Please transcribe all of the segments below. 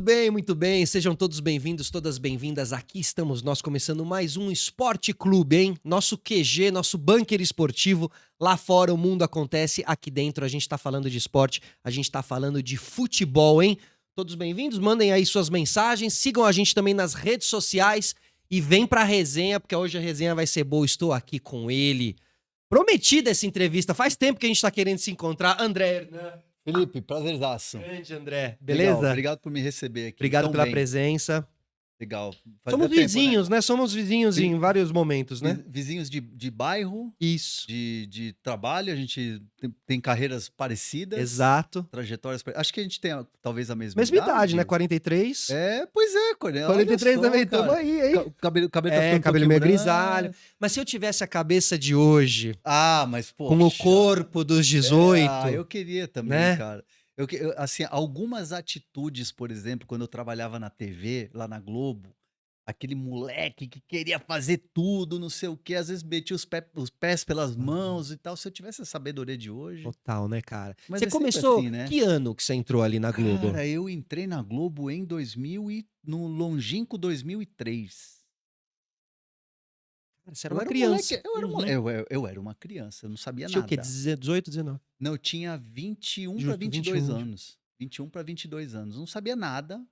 muito bem. Sejam todos bem-vindos, todas bem-vindas. Aqui estamos nós começando mais um Esporte Clube, hein? Nosso QG, nosso bunker esportivo. Lá fora o mundo acontece, aqui dentro a gente tá falando de esporte, a gente tá falando de futebol, hein? Todos bem-vindos, mandem aí suas mensagens, sigam a gente também nas redes sociais e vem pra resenha, porque hoje a resenha vai ser boa. Estou aqui com ele. Prometida essa entrevista, faz tempo que a gente tá querendo se encontrar. André Hernan. Felipe, prazerzaço. Grande André, Legal, beleza? obrigado por me receber aqui Obrigado tão pela bem. presença. Legal. Somos Fazia tempo, vizinhos, né? Somos vizinhos em vários momentos, né? Vizinhos de bairro, Isso, de trabalho, a gente tem carreiras parecidas, exato. trajetórias acho que a gente tem talvez a mesma Mesma idade, né? idade. 43. Pois é, Cornel, olha 43 só, também, tamo cara. aí, hein? Cabelo tá ficando um Cabelo pouquinho meio branco. grisalho. Mas se eu tivesse a cabeça de hoje, Mas com o poxa. corpo dos 18, Eu queria também, né? cara. Assim, algumas atitudes, por exemplo, quando eu trabalhava na TV, lá na Globo, aquele moleque que queria fazer tudo, não sei o quê, às vezes metia os pés pelas mãos e tal. Se eu tivesse a sabedoria de hoje. Total, né, cara? Mas Você é sempre começou, assim, né? que ano que você entrou ali na Globo? Cara, eu entrei na Globo em 2000 no longínquo 2003. Cara, você era Eu uma era um moleque, criança. eu era uma criança, eu não sabia Tinha o quê? nada. 18, 19? Não, eu tinha 21 para Justo, 22 21. anos. 21 para 22 anos. Não sabia nada.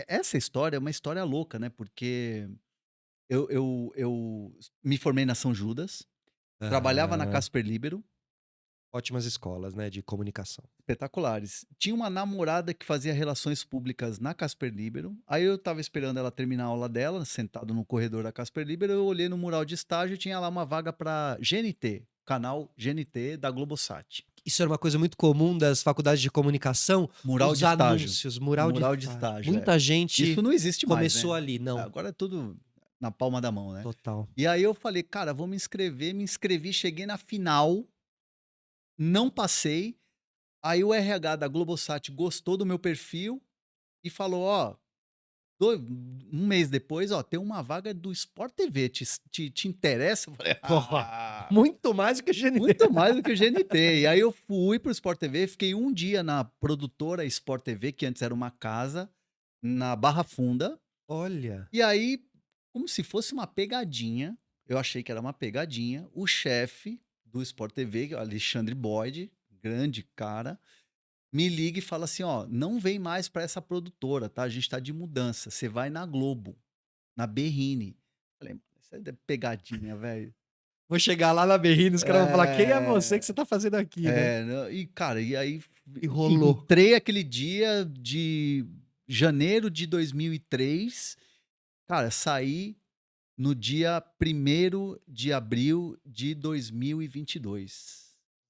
Essa história é uma história louca, né? Porque eu me formei na São Judas, trabalhava na Aham. Casper Libero, Ótimas escolas, né, de comunicação. espetaculares. Tinha uma namorada que fazia relações públicas na Casper Libero. Aí eu tava esperando ela terminar a aula dela, sentado no corredor da Casper Libero. Eu olhei no mural de estágio e tinha lá uma vaga para GNT, canal GNT da Globosat. Isso era uma coisa muito comum das faculdades de comunicação, Mural os de estágio. anúncios, mural de Mural de estágio. estágio, Muita gente Isso não existe mais, começou né? ali, não. Agora é tudo na palma da mão, né? Total. E aí eu falei, cara, vou me inscrever. Me inscrevi, cheguei na final, não passei. Aí o RH da Globosat gostou do meu perfil e falou, ó, um mês depois, ó, tem uma vaga do Sport TV, te interessa? Eu falei, Porra, muito mais do que o GNT. muito mais do que o GNT. E aí eu fui pro Sport TV, fiquei um dia na produtora Sport TV, que antes era uma casa, na Barra Funda. Olha. E aí, como se fosse uma pegadinha, eu achei que era uma pegadinha, o chefe do Sport TV, Alexandre Boyd, grande cara, me liga e fala assim, ó, não vem mais pra essa produtora, tá? A gente tá de mudança, você vai na Globo, na Berrine. Falei, isso é pegadinha, velho. Vou chegar lá na Berrine, os caras vão falar, quem é você que você tá fazendo aqui, né? E cara, e aí E rolou. entrei aquele dia de janeiro de 2003, cara, saí no dia 1º de abril de 2022.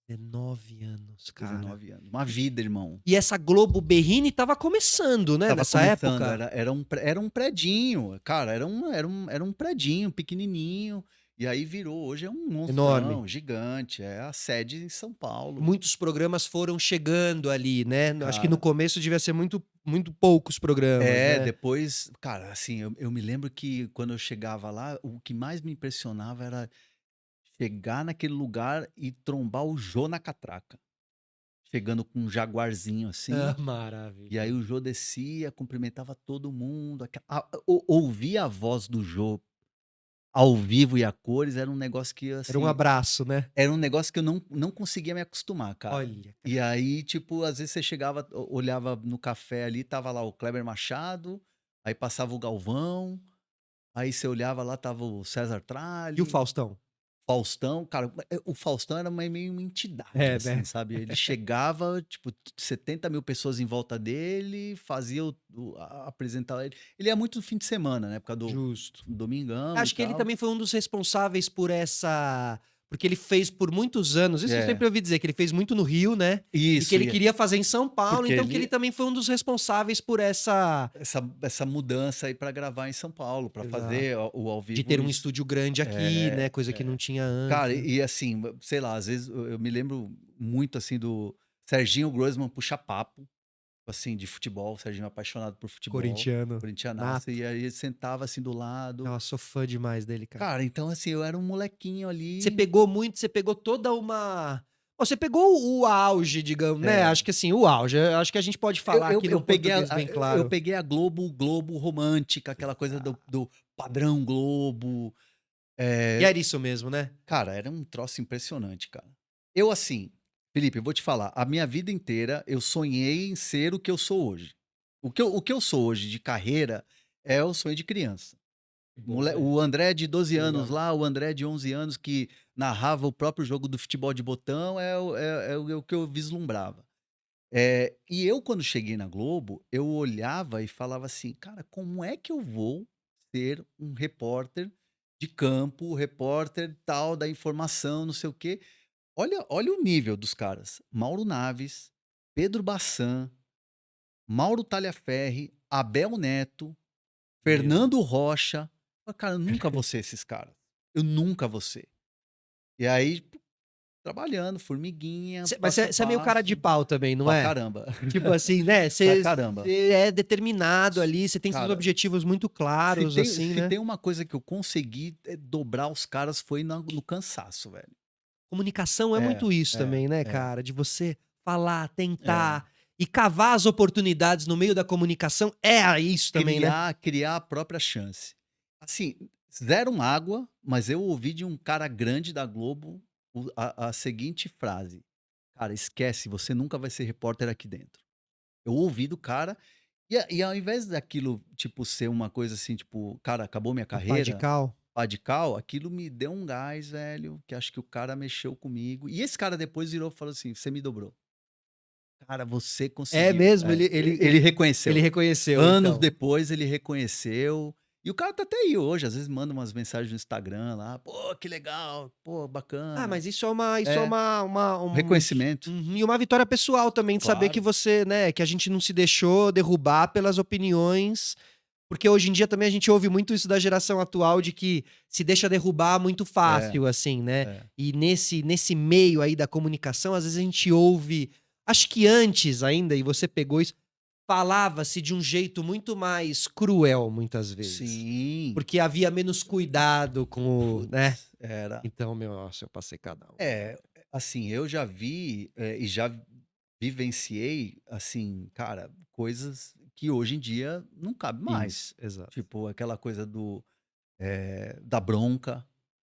19 anos, cara. 19 anos. Uma vida, irmão. E essa Globo Berrine tava começando, né, Tava nessa começando, época? era um predinho, cara, era um predinho pequenininho, e aí virou, hoje é um Enorme. monstrão, gigante, é a sede em São Paulo. Muitos programas foram chegando ali, né? Acho que no Cara, começo devia ser muito, muito poucos programas, né? depois, cara, assim, eu me lembro que quando eu chegava lá, o que mais me impressionava era chegar naquele lugar e trombar o Jô na catraca. Chegando com um jaguarzinho assim, e aí Maravilha. o Jô descia, cumprimentava todo mundo. Ouvir a voz do Jô ao vivo e a cores era um negócio que, Era um assim, abraço, né? era um negócio que eu não conseguia me acostumar, cara. Olha, E aí, tipo, às vezes você chegava, olhava no café ali, tava lá o Kleber Machado, aí passava o Galvão, aí você olhava lá, tava o César e o Tralli. Faustão? Faustão, cara, o Faustão era meio uma entidade, É, assim, né? sabe? Ele chegava, tipo, 70 mil pessoas em volta dele, fazia apresentava ele. Ele é muito no fim de semana, né? Por causa do Justo. Domingão e Acho que ele tal. também foi um dos responsáveis por essa. Porque ele fez por muitos anos, isso eu É, sempre ouvi dizer, que ele fez muito no Rio, né? E que isso, ele queria fazer em São Paulo, porque então que ele ele, também foi um dos responsáveis por essa. essa mudança aí pra gravar em São Paulo, pra Exato. fazer o ao De vivo. ter um estúdio grande aqui, É, né? Coisa que não tinha cara, antes, né? e assim, sei lá, às vezes eu me lembro muito, assim, do Serginho Groisman puxa papo, assim, de futebol. O Serginho é apaixonado por futebol, Corintiano. corintianaço, Nato. e aí ele sentava assim do lado. Nossa, sou fã demais dele, cara. Cara, então assim, eu era um molequinho Você ali. pegou muito, você pegou toda uma. Você pegou o auge, digamos, né? Acho que assim, o auge. Acho que a gente pode falar aqui no português bem claro. Eu peguei a Globo romântica, aquela coisa do padrão Globo. E era isso mesmo, né? Cara, era um troço impressionante, cara. Eu, assim, Felipe, eu vou te falar, a minha vida inteira eu sonhei em ser o que eu sou hoje. O que eu sou hoje de carreira é o sonho de criança. O André de 12 anos lá, o André de 11 anos que narrava o próprio jogo do futebol de botão é o que eu vislumbrava. E eu, quando cheguei na Globo, eu olhava e falava assim, cara, como é que eu vou ser um repórter de campo, repórter tal da informação, não sei o quê. Olha o nível dos caras. Mauro Naves, Pedro Bassan, Mauro Talhaferri, Abel Neto, Fernando Rocha. Cara, eu nunca vou ser esses caras. Eu nunca vou ser. E aí, trabalhando, formiguinha, Mas passo a você é meio cara de passo. pau também, não Pra é? caramba. Tipo assim, né? Pra caramba. Você é determinado ali, você tem seus Cara, objetivos muito claros, assim, se né? tem uma coisa que eu consegui dobrar os caras foi no cansaço, velho. Comunicação é muito isso É, também, né, é, cara? De você falar, é. tentar e cavar as oportunidades no meio da comunicação é isso também, né? Criar a própria chance. Assim, zero água, mas eu ouvi de um cara grande da Globo a seguinte frase: "Cara, esquece, você nunca vai ser repórter aqui dentro". Eu ouvi do cara, e ao invés daquilo, tipo, ser uma coisa assim, tipo: "Cara, acabou minha Um pá de carreira", cal. pá de cal, aquilo me deu um gás, velho, que acho que o cara mexeu comigo. E esse cara depois virou e falou assim: "Você me dobrou. Cara, você É conseguiu". mesmo? Ele Ele reconheceu. reconheceu, Anos então. depois ele reconheceu. E o cara tá até aí hoje, às vezes manda umas mensagens no Instagram lá: "Pô, que legal, pô, Ah, bacana". mas isso é É, um reconhecimento. e uma vitória pessoal também de saber que Claro. você, né, que a gente não se deixou derrubar pelas opiniões, porque hoje em dia também a gente ouve muito isso da geração atual de que se deixa derrubar muito É, fácil, assim, né. é. E nesse meio aí da comunicação, às vezes a gente ouve acho que antes ainda, e você pegou isso, falava-se de um jeito muito mais cruel, muitas vezes, Sim. porque havia menos cuidado com o né. Putz, era. Então, meu, nossa, eu passei cada um. É, assim, eu já vi, e já vivenciei, assim, cara, coisas que hoje em dia não cabe Isso, mais. exato. Tipo, aquela coisa da bronca,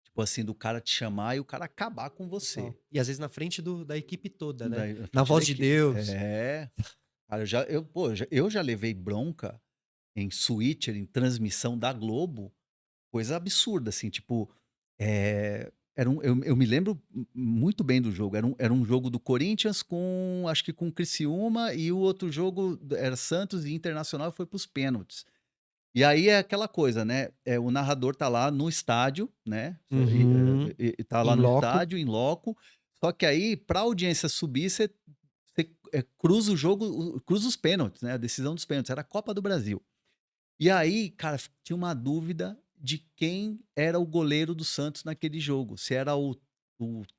tipo assim, do cara te chamar e o cara acabar com você. Total. E às vezes na frente da equipe toda, né. Na Na frente da voz de equipe. Deus. É. Cara, eu já levei bronca em switcher, em transmissão da Globo, coisa absurda, assim, tipo, eu me lembro muito bem do jogo, era um jogo do Corinthians com, acho que com o Criciúma, e o outro jogo era Santos e Internacional, foi para os pênaltis. E aí é aquela coisa, né, o narrador tá lá no estádio, né, Uhum. tá lá In no loco. estádio, em loco, só que aí pra audiência subir, você, cruza o jogo, cruza os pênaltis, né, a decisão dos pênaltis, era a Copa do Brasil. E aí, cara, tinha uma dúvida de quem era o goleiro do Santos naquele jogo, se era o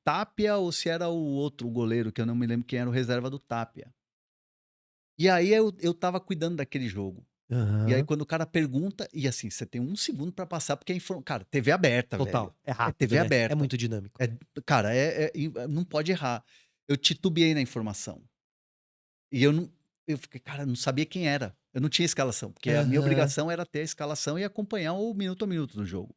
Tapia ou se era o outro goleiro, que eu não me lembro quem era o reserva do Tapia. E aí eu estava cuidando daquele jogo. E aí Aham. quando o cara pergunta, e assim, você tem 1 segundo pra passar, porque cara, TV aberta, velho. Total. É É rápido, TV né. É aberta. muito dinâmico. É, cara, não pode errar. Eu titubeei na informação. E eu fiquei, cara, não sabia quem era. Eu não tinha escalação, porque a minha Aham. obrigação era ter a escalação e acompanhar o minuto a minuto do jogo.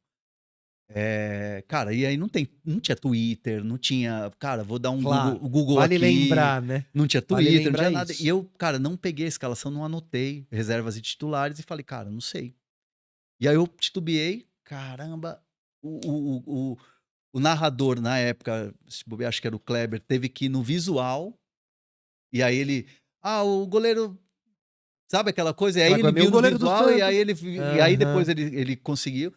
Cara, e aí não tinha Twitter, não tinha, cara, vou dar Claro. O Google Vale aqui, lembrar, né. não tinha Vale Twitter, não lembrar tinha nada. E isso. eu, cara, não peguei a escalação, não anotei reservas e titulares e falei, cara, não sei. E aí eu titubeei, caramba, o o o o narrador na época, se bobear, acho que era o Kleber, teve que ir no visual, e aí ele: "Ah, o goleiro", sabe aquela coisa? E aí ele Agora meu viu no goleiro do visual, Santos. e aí depois Aham. ele conseguiu.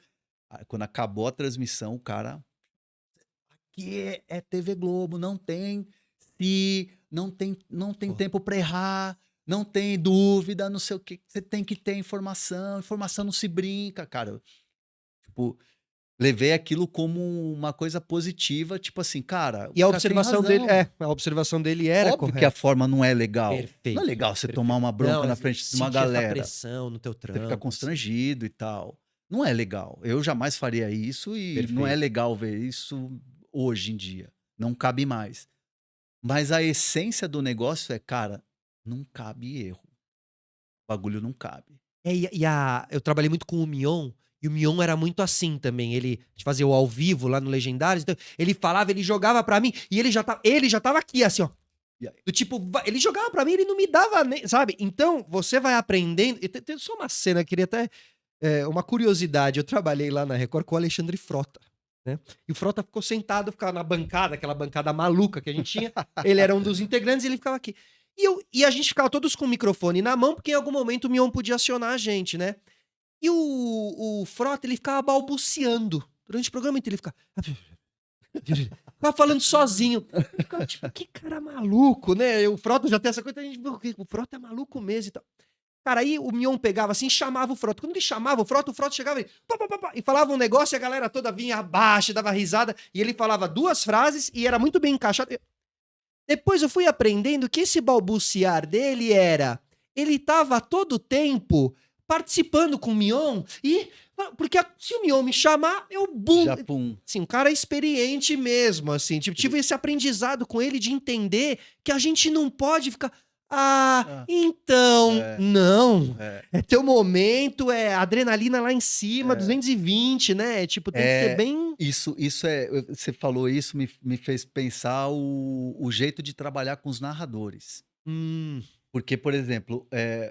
Aí quando acabou a transmissão, o cara: "Aqui é TV Globo, não tem não tem Pô. tempo para errar, não tem dúvida, não sei o quê, você tem que ter informação, informação não se brinca", cara. Tipo, levei aquilo como uma coisa positiva, tipo assim: "Cara, o E a cara tem observação dele razão". a observação dele era Óbvio que a correta. forma não é legal. Não é Perfeito, legal você tomar perfeito. uma Não, bronca na frente de uma sentir essa galera, pressão no teu você fica trampo, assim. constrangido e tal. Não é legal. Eu jamais faria isso e não é Perfeito. legal ver isso hoje em dia. Não cabe mais. Mas a essência do negócio é, cara, não cabe erro. O bagulho não cabe. Eu trabalhei muito com o Mion, e o Mion era muito assim também. Ele fazia o ao vivo lá no Legendários, então ele falava, ele jogava pra mim, e ele já tava aqui, assim, ó. E aí? Do tipo, ele jogava pra mim, ele não me dava nem, sabe? Então, você vai aprendendo. E tem só uma cena, eu queria até. Uma curiosidade. Eu trabalhei lá na Record com o Alexandre Frota, né? E o Frota ficou sentado, ficava na bancada, aquela bancada maluca que a gente tinha. Ele era um dos integrantes e ele ficava aqui. E a gente ficava todos com o microfone na mão, porque em algum momento o Mion podia acionar a gente, né? E o Frota, ele ficava balbuciando. Durante o programa inteiro, ele ficava. Ficava falando sozinho. Eu ficava tipo, que cara maluco, né? O Frota já tem essa coisa, a gente, o Frota é maluco mesmo e tal. Cara, aí o Mion pegava assim e chamava o Frota. Quando ele chamava o Frota chegava e, pá, pá, pá, pá, e falava um negócio e a galera toda vinha abaixo, dava risada. E ele falava duas frases e era muito bem encaixado. Depois eu fui aprendendo que esse balbuciar dele era. Ele tava todo tempo participando com o Mion e. Porque se o Mion me chamar, eu bum. Já pum. Assim, um cara experiente mesmo, assim. Tipo, tive esse aprendizado com ele de entender que a gente não pode ficar. Ah, Ah, então. é, Não. é. É teu momento, é adrenalina lá em cima, É. 220, né? Tipo, tem que ser bem. Isso você falou isso, me fez pensar o jeito de trabalhar com os narradores. Hum, Porque, por exemplo,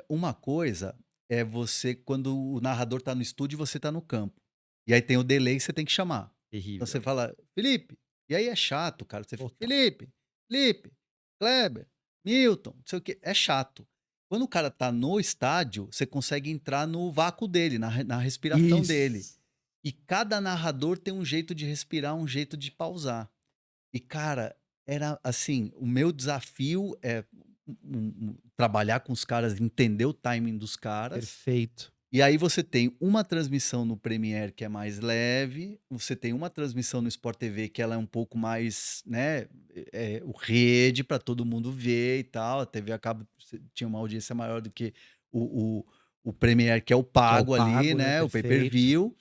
uma coisa é você, quando o narrador tá no estúdio e você tá no campo. E aí tem o delay que você tem que chamar. Então você terrível. fala, Felipe, e aí é chato, cara. Você fala, Total. Felipe, Kleber, Milton, não sei o quê. É chato. Quando o cara tá no estádio, você consegue entrar no vácuo dele, na respiração dele. Isso. E cada narrador tem um jeito de respirar, um jeito de pausar. E, cara, era assim, o meu desafio é trabalhar com os caras, entender o timing dos caras. Perfeito. E aí você tem uma transmissão no Premiere que é mais leve, você tem uma transmissão no Sport TV que ela é um pouco mais, né, o rede para todo mundo ver e tal. A TV acaba tinha uma audiência maior do que o, o, o Premiere, que é o Que é o pago ali, pago, né? né, o Perfeito. pay-per-view.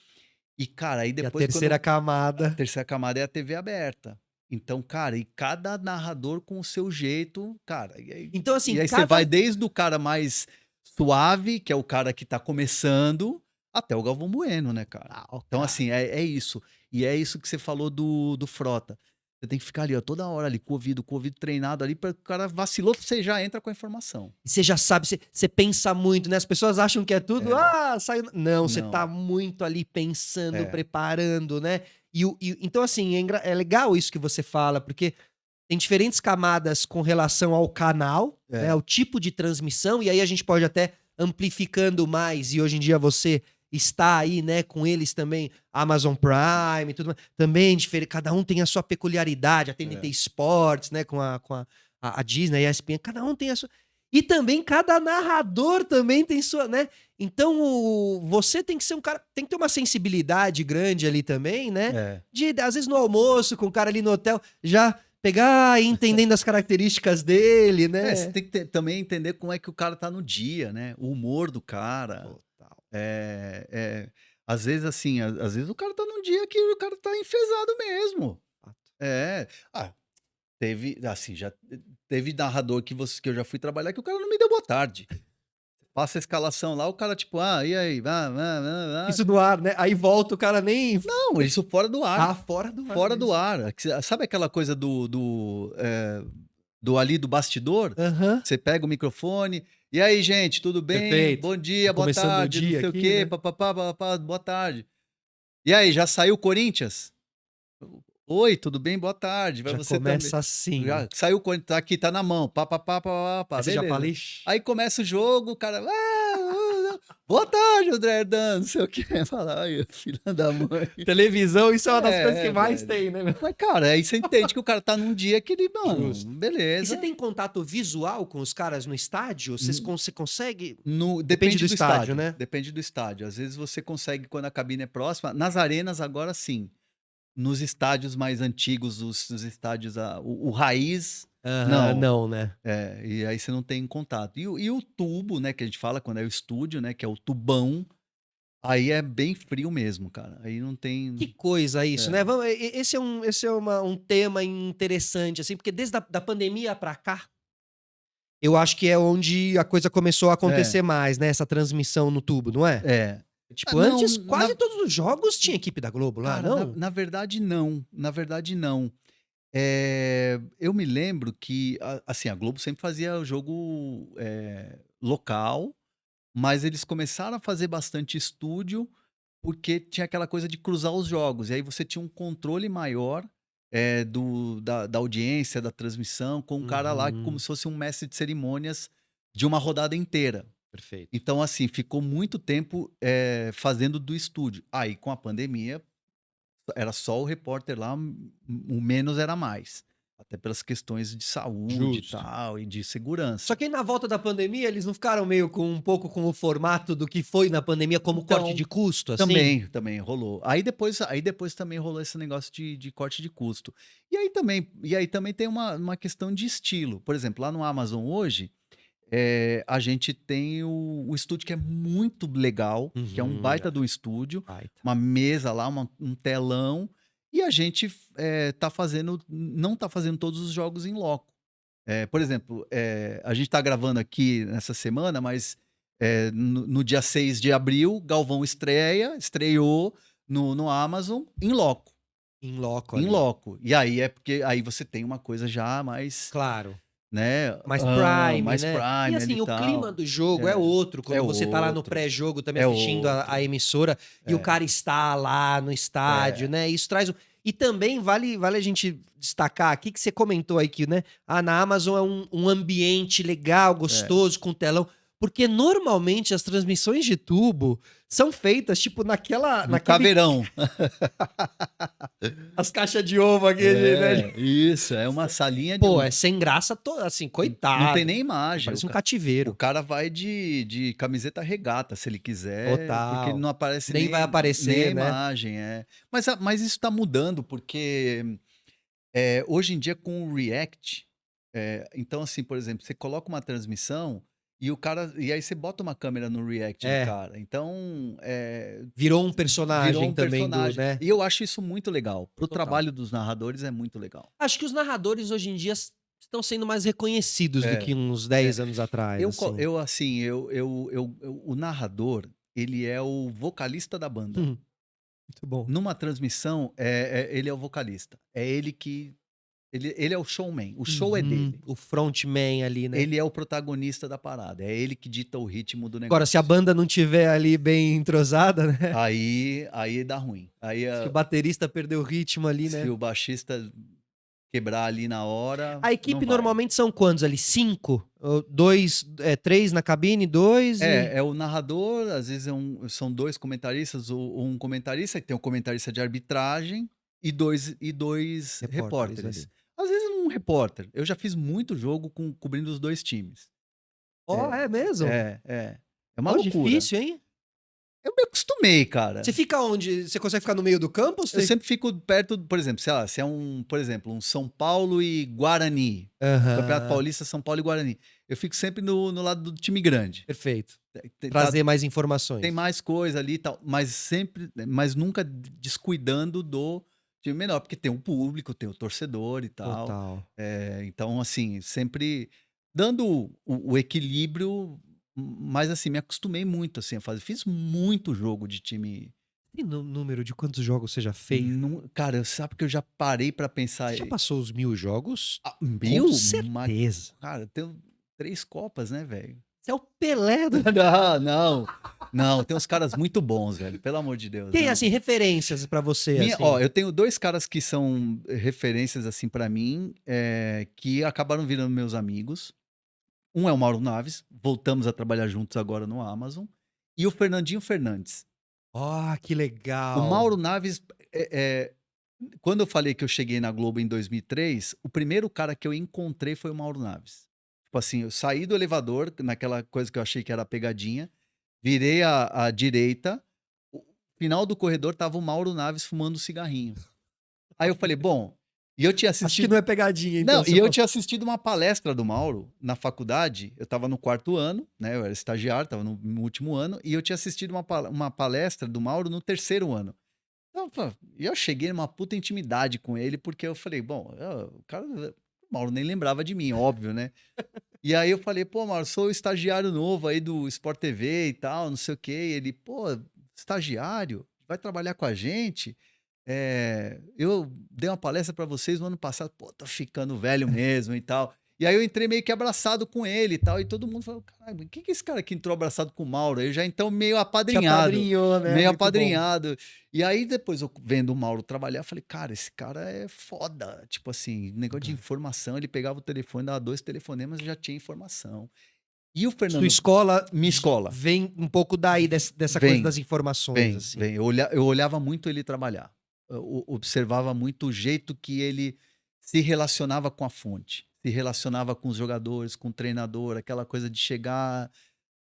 E, cara, aí E a depois terceira quando a camada. terceira camada é a TV aberta. Então, cara, e cada narrador com o seu jeito, cara. Então, assim, E aí você vai desde o cara mais suave, que é o cara que tá começando, até o Galvão Bueno, né, cara? Então, assim, é isso. E é isso que você falou do Frota. Você tem que ficar ali, ó, toda hora ali, com o ouvido treinado ali, para o cara vacilou, você já entra com a informação. Você já sabe, você pensa muito, né? As pessoas acham que é tudo, saiu. Não, você Não. tá muito ali pensando, É. preparando, né? Então, assim, é legal isso que você fala, porque tem diferentes camadas com relação ao canal, né? Ao tipo de transmissão, e aí a gente pode até amplificando mais, e hoje em dia você está aí, né, com eles também, Amazon Prime e tudo mais, também diferente, cada um tem a sua peculiaridade, a TNT Sports, né, com a Disney, a ESPN, cada um tem a sua. E também cada narrador também tem sua, né? Então você tem que ser um cara, tem que ter uma sensibilidade grande ali também, né? De às vezes no almoço com o cara ali no hotel já pegar e entendendo as características dele, né? Você tem que também entender como é que o cara tá no dia, né? O humor do cara. Total. Às vezes, assim, às vezes o cara tá num dia que o cara tá enfesado mesmo. Teve, assim, já teve narrador que eu já fui trabalhar que o cara não me deu boa tarde. Passa a escalação lá, o cara tipo, e aí? Isso no ar, né? Aí volta o cara nem. Não, isso fora do ar. Fora do ar. Fora do mesmo. ar. Sabe aquela coisa do ali do bastidor? Aham. Você pega o microfone. E aí, gente, tudo bem? Perfeito. Bom dia, Tá boa começando o tarde, não dia sei o aqui, quê, né? papapá, boa tarde. E aí, já saiu o Corinthians? Oi, tudo bem? Boa tarde. Vai Já você começa também. assim. Já saiu o Corinthians, tá aqui, tá na mão. Aí você já Beleza. fala, ixi. Aí começa o jogo, o cara. Boa tarde, André Herdan, não sei o que. Fala, ai, filha da mãe. Televisão, isso é uma das coisas que mais velho. tem, né? Meu? Mas, cara, aí você entende que o cara tá num dia que ele, mano, Justo. beleza. E você tem contato visual com os caras no estádio? Você consegue? Depende do estádio, né? Depende do estádio. Às vezes você consegue quando a cabine é próxima. Nas arenas, agora sim. Nos estádios mais antigos, os estádios, o raiz, Não, né? e aí você não tem contato. E o tubo, né, que a gente fala quando é o estúdio, né, que é o tubão. Aí é bem frio mesmo, cara. Aí não Que tem. coisa isso, né? É, Esse é um tema interessante, assim, porque desde da pandemia pra cá, eu acho que é onde a coisa começou a é, acontecer mais, né? Essa transmissão no tubo, não é? é. Ah, Tipo, não, antes quase todos os jogos tinha equipe da Globo lá, cara, na, não? na verdade não. Na verdade não. Eu me lembro que, assim, a Globo sempre fazia jogo local, mas eles começaram a fazer bastante estúdio, porque tinha aquela coisa de cruzar os jogos. E aí você tinha um controle maior da audiência, da transmissão, com um cara lá como Uhum, se fosse um mestre de cerimônias de uma rodada inteira. perfeito. Então, assim, ficou muito tempo fazendo do estúdio. Aí, com a pandemia, era só o repórter lá, o menos era mais. Até pelas questões de saúde e Justo. tal, e de Só segurança. que aí na volta da pandemia, eles não ficaram meio com um pouco com o formato do que foi na pandemia como corte de Então, custo, assim? também rolou. Aí depois também rolou esse negócio de corte de custo. E aí também tem uma questão de estilo. Por exemplo, lá no Amazon hoje, a gente tem o estúdio que é muito legal, que é um Uhum, baita de um estúdio, baita. uma mesa lá, um telão, e a gente não tá fazendo todos os jogos em loco. Por exemplo, a gente tá gravando aqui nessa semana, mas no dia 6 de abril, Galvão estreou no Amazon em loco. Em loco Em ali. loco. E aí é porque aí você tem uma coisa já mais, Claro. né, Mais Prime, mais né. E Prime ali e assim, o clima tal. do jogo é É, outro, é quando você tá lá no outro, pré-jogo também é assistindo a outro. emissora, e o É, cara está lá no estádio, é, né, isso traz e também vale a gente destacar aqui que você comentou aí que, né, na Amazon é um ambiente legal, é. gostoso, com telão, porque normalmente as transmissões de tubo são feitas, tipo, No naquele caveirão. as caixas de ovo aquele, né. É, isso, é uma salinha de Pô, um. é sem graça assim, Não tem coitado, nem imagem. parece um O cativeiro. cara vai de camiseta regata, se ele quiser, porque ele Total. não aparece Nem vai nem a aparecer, né. imagem. Mas isso está mudando, porque hoje em dia com o React, então assim, por exemplo, você coloca uma transmissão e aí você bota uma câmera no React do É, cara. Então, virou um virou personagem um também do personagem. né. E eu acho isso muito legal. Pro Total. trabalho dos narradores é muito legal. Acho que os narradores hoje em dia estão sendo mais reconhecidos do É, que uns é. 10 anos atrás, assim. Eu assim, o narrador, ele é o vocalista da banda. Muito bom. Numa transmissão, ele é o vocalista. É ele que ele é o showman, o show é Uhum. dele. O frontman ali, né. Ele é o protagonista da parada, é ele que dita o ritmo do Agora se a negócio. banda não tiver ali bem entrosada, né, Aí dá ruim. se o baterista perder o ritmo ali, Se né. o baixista quebrar ali na hora, A não equipe vai. normalmente são quantos ali? 5? 2, 3 na cabine, 2 e É o narrador, às vezes são 2 comentaristas ou um comentarista, que tem o comentarista de arbitragem e dois repórteres repórteres. ali. Às vezes um repórter. Eu já fiz muito jogo cobrindo os 2 times. Ó, É, é mesmo? é, é. É uma Ó, loucura. difícil, hein. Eu me acostumei, Você cara. fica onde? Você consegue ficar no meio do campo ou Eu você sempre fico perto, por exemplo, sei lá, se é por exemplo, um São Paulo e Guarani, o Campeonato aham, Paulista, São Paulo e Guarani. Eu fico sempre no lado do time grande. perfeito. Tá. Trazer mais Tem informações. mais coisa ali e tal, mas nunca descuidando do time menor, porque tem o público, tem o torcedor e tal. Total. Então, assim, sempre dando o equilíbrio, mas assim, me acostumei muito assim a fazer. Fiz muito jogo de time. Tem número de quantos jogos você já fez? Cara, sabe que eu já parei pra pensar. Você já passou os 1000 jogos? Com 1000? certeza. Cara, eu tenho 3 copas, né, velho? Você é o Pelé do Não, não. Não, tem uns caras muito bons, velho, pelo amor de Deus, Tem, não. assim, referências pra você, assim? Eu tenho 2 caras que são referências, assim, pra mim, que acabaram virando meus amigos. Um é o Mauro Naves, voltamos a trabalhar juntos agora no Amazon, e o Fernandinho Fernandes. Ó, que O legal. Mauro Naves, quando eu falei que eu cheguei na Globo em 2003, o primeiro cara que eu encontrei foi o Mauro Naves. Tipo assim, eu saí do elevador, naquela coisa que eu achei que era pegadinha, virei à direita, o final do corredor tava o Mauro Naves fumando um cigarrinho. Aí eu falei: "Bom, E eu tinha Acho que assistido. não é pegadinha, então. Não, você e eu falou. tinha assistido uma palestra do Mauro na faculdade. Eu estava no 4º ano, né? Eu era estagiário, estava no último ano, e eu tinha assistido uma palestra do Mauro no 3º ano. Então, pô, e eu cheguei numa puta intimidade com ele, porque eu falei, bom, o Mauro nem lembrava de mim, óbvio, né? E aí eu falei, pô, Mauro, sou o estagiário novo aí do Sport TV e tal, não sei o quê. E ele, pô, estagiário? Vai trabalhar com a gente? Eu dei uma palestra pra vocês no ano passado, pô, tô ficando velho mesmo e tal. E aí eu entrei meio que abraçado com ele e tal, e todo mundo falou, caralho, quem que é esse cara que entrou abraçado com o Mauro? Eu já então meio Te apadrinhado, apadrinhou, né? meio Muito bom. apadrinhado. E aí depois eu vendo o Mauro trabalhar, eu falei, cara, esse cara é foda. Tipo assim, negócio de informação, ele pegava o telefone, dava 2 telefonemas e já tinha informação. E o Sua Fernando, escola minha escola, vem um pouco daí, dessa coisa vem, das informações, vem, assim. vem. Eu olhava muito ele trabalhar. Eu observava muito o jeito que ele se relacionava com a fonte, se relacionava com os jogadores, com o treinador, aquela coisa de chegar,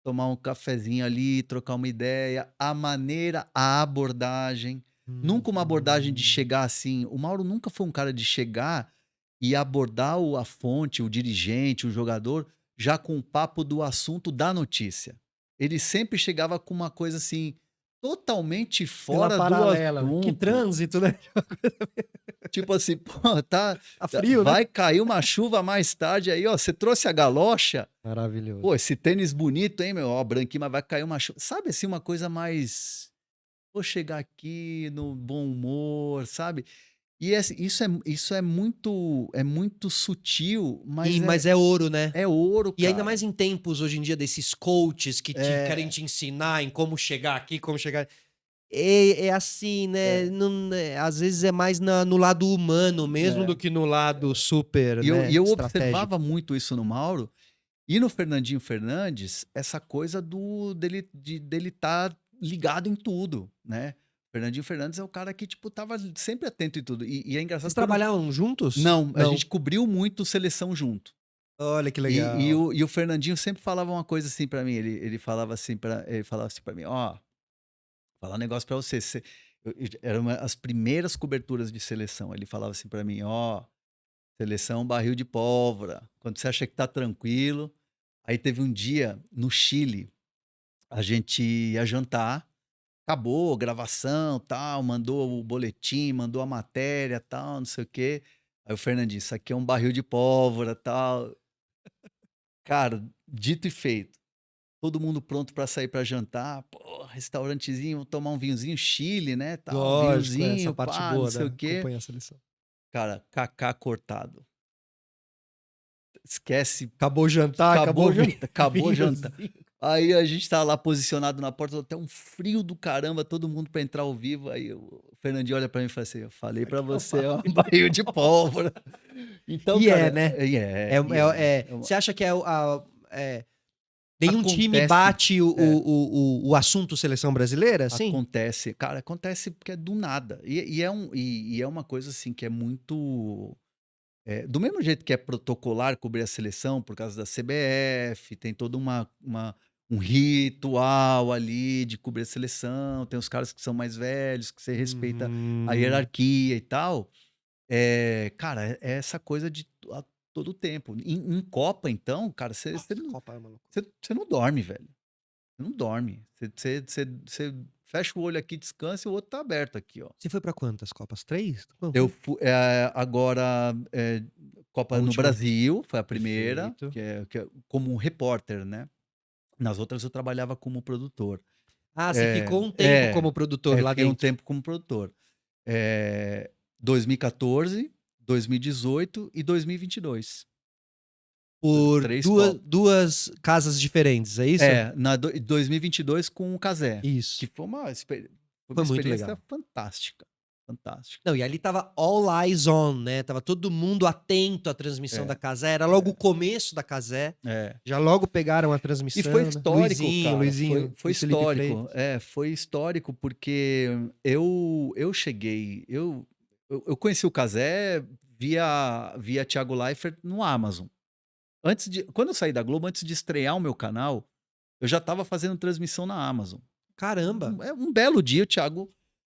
tomar um cafezinho ali, trocar uma ideia, a maneira, a abordagem. Nunca uma abordagem de chegar assim. O Mauro nunca foi um cara de chegar e abordar a fonte, o dirigente, o jogador, já com o papo do assunto da notícia. Ele sempre chegava com uma coisa assim, totalmente Pela fora do paralela. Que assunto. trânsito, né? Tipo assim, pô, Tá frio, né? vai cair uma chuva mais tarde aí, ó. Você trouxe a galocha? Maravilhoso. Pô, esse tênis bonito, hein, meu? Ó, branquinho, mas vai cair uma chuva. Sabe assim, uma coisa mais. Vou chegar aqui no bom humor, sabe? E isso é muito sutil, mas Mas é ouro, né? é ouro, E ainda cara. mais em tempos hoje em dia desses coaches que querem É, te ensinar em como chegar aqui, como chegar. É assim, né? é, Não, às vezes é mais no lado humano mesmo do é. que no lado super, E né? eu Estratégico. observava muito isso no Mauro e no Fernandinho Fernandes, essa coisa dele estar ligado em tudo, né? Fernandinho Fernandes é o cara que, tipo, tava sempre atento em tudo. E é Vocês engraçado quando. trabalhavam juntos? Não, a Não. gente cobriu muito seleção junto. Olha que E legal. o Fernandinho sempre falava uma coisa assim pra mim. Ele falava assim pra mim, ó, falar um negócio pra você. Eram as primeiras coberturas de seleção. Ele falava assim pra mim, ó, seleção barril de pólvora. Quando você acha que tá tranquilo. Aí teve um dia no Chile, a gente ia jantar, acabou a gravação, tal, mandou o boletim, mandou a matéria, tal, não sei o quê. Aí o Fernandinho, isso aqui é um barril de pólvora, tal. Cara, dito e feito. Todo mundo pronto pra sair pra jantar. Pô, restaurantezinho, tomar um vinhozinho, Chile, né, tal, Lógico, essa vinhozinho, parte pá, não boa sei da o quê. acompanhar a seleção. Cara, cacá cortado. Esquece, Acabou o jantar, acabou acabou a o janta, acabou a janta. vinhozinho. Aí a gente tá lá posicionado na porta, até um frio do caramba, todo mundo pra entrar ao vivo. Aí o Fernandinho olha pra mim e fala assim: eu falei pra Aqui é o você, é um barril de barril de pólvora. Então, E é, cara, né? é Você acha que nenhum time acontece, bate é, o assunto seleção brasileira, assim? acontece, cara, acontece porque é do nada. E é uma coisa assim que é muito. Do mesmo jeito que é protocolar cobrir a seleção por causa da CBF, tem todo um ritual ali de cobrir a seleção, tem os caras que são mais velhos, que você respeita a Uhum. hierarquia e tal. Cara, é essa coisa de a todo tempo. Em Copa, então, cara, Nossa, Copa é maluco. você não dorme, velho. Você não dorme. Você fecha o olho aqui, descansa e o outro tá aberto aqui, ó. Você foi pra quantas Copas? 3? Qual Eu foi? agora, A Copa no última. Brasil, foi a primeira, Perfeito. que é como um repórter, né. Nas outras eu trabalhava como produtor. Ah, você É, ficou um tempo é, como produtor lá fiquei um dentro. tempo como produtor. 2014, 2018 e 2022. Por 3 duas, Copas. duas casas diferentes, é isso? Na 2022 com o Cazé, que Isso. foi uma Foi muito experiência legal. fantástica, fantástica. Não, e ali tava all eyes on, né? Tava todo mundo atento à transmissão da É, Casé. Era logo o começo da Casé. é. Já logo pegaram a E foi transmissão, né? histórico, cara, foi Luiz Felipe histórico. Freitas. Foi histórico porque eu cheguei eu conheci o Cazé via Thiago Leifert no Amazon. Quando eu saí da Globo, antes de estrear o meu canal, eu já estava fazendo transmissão na Amazon. Caramba! Um belo dia o Thiago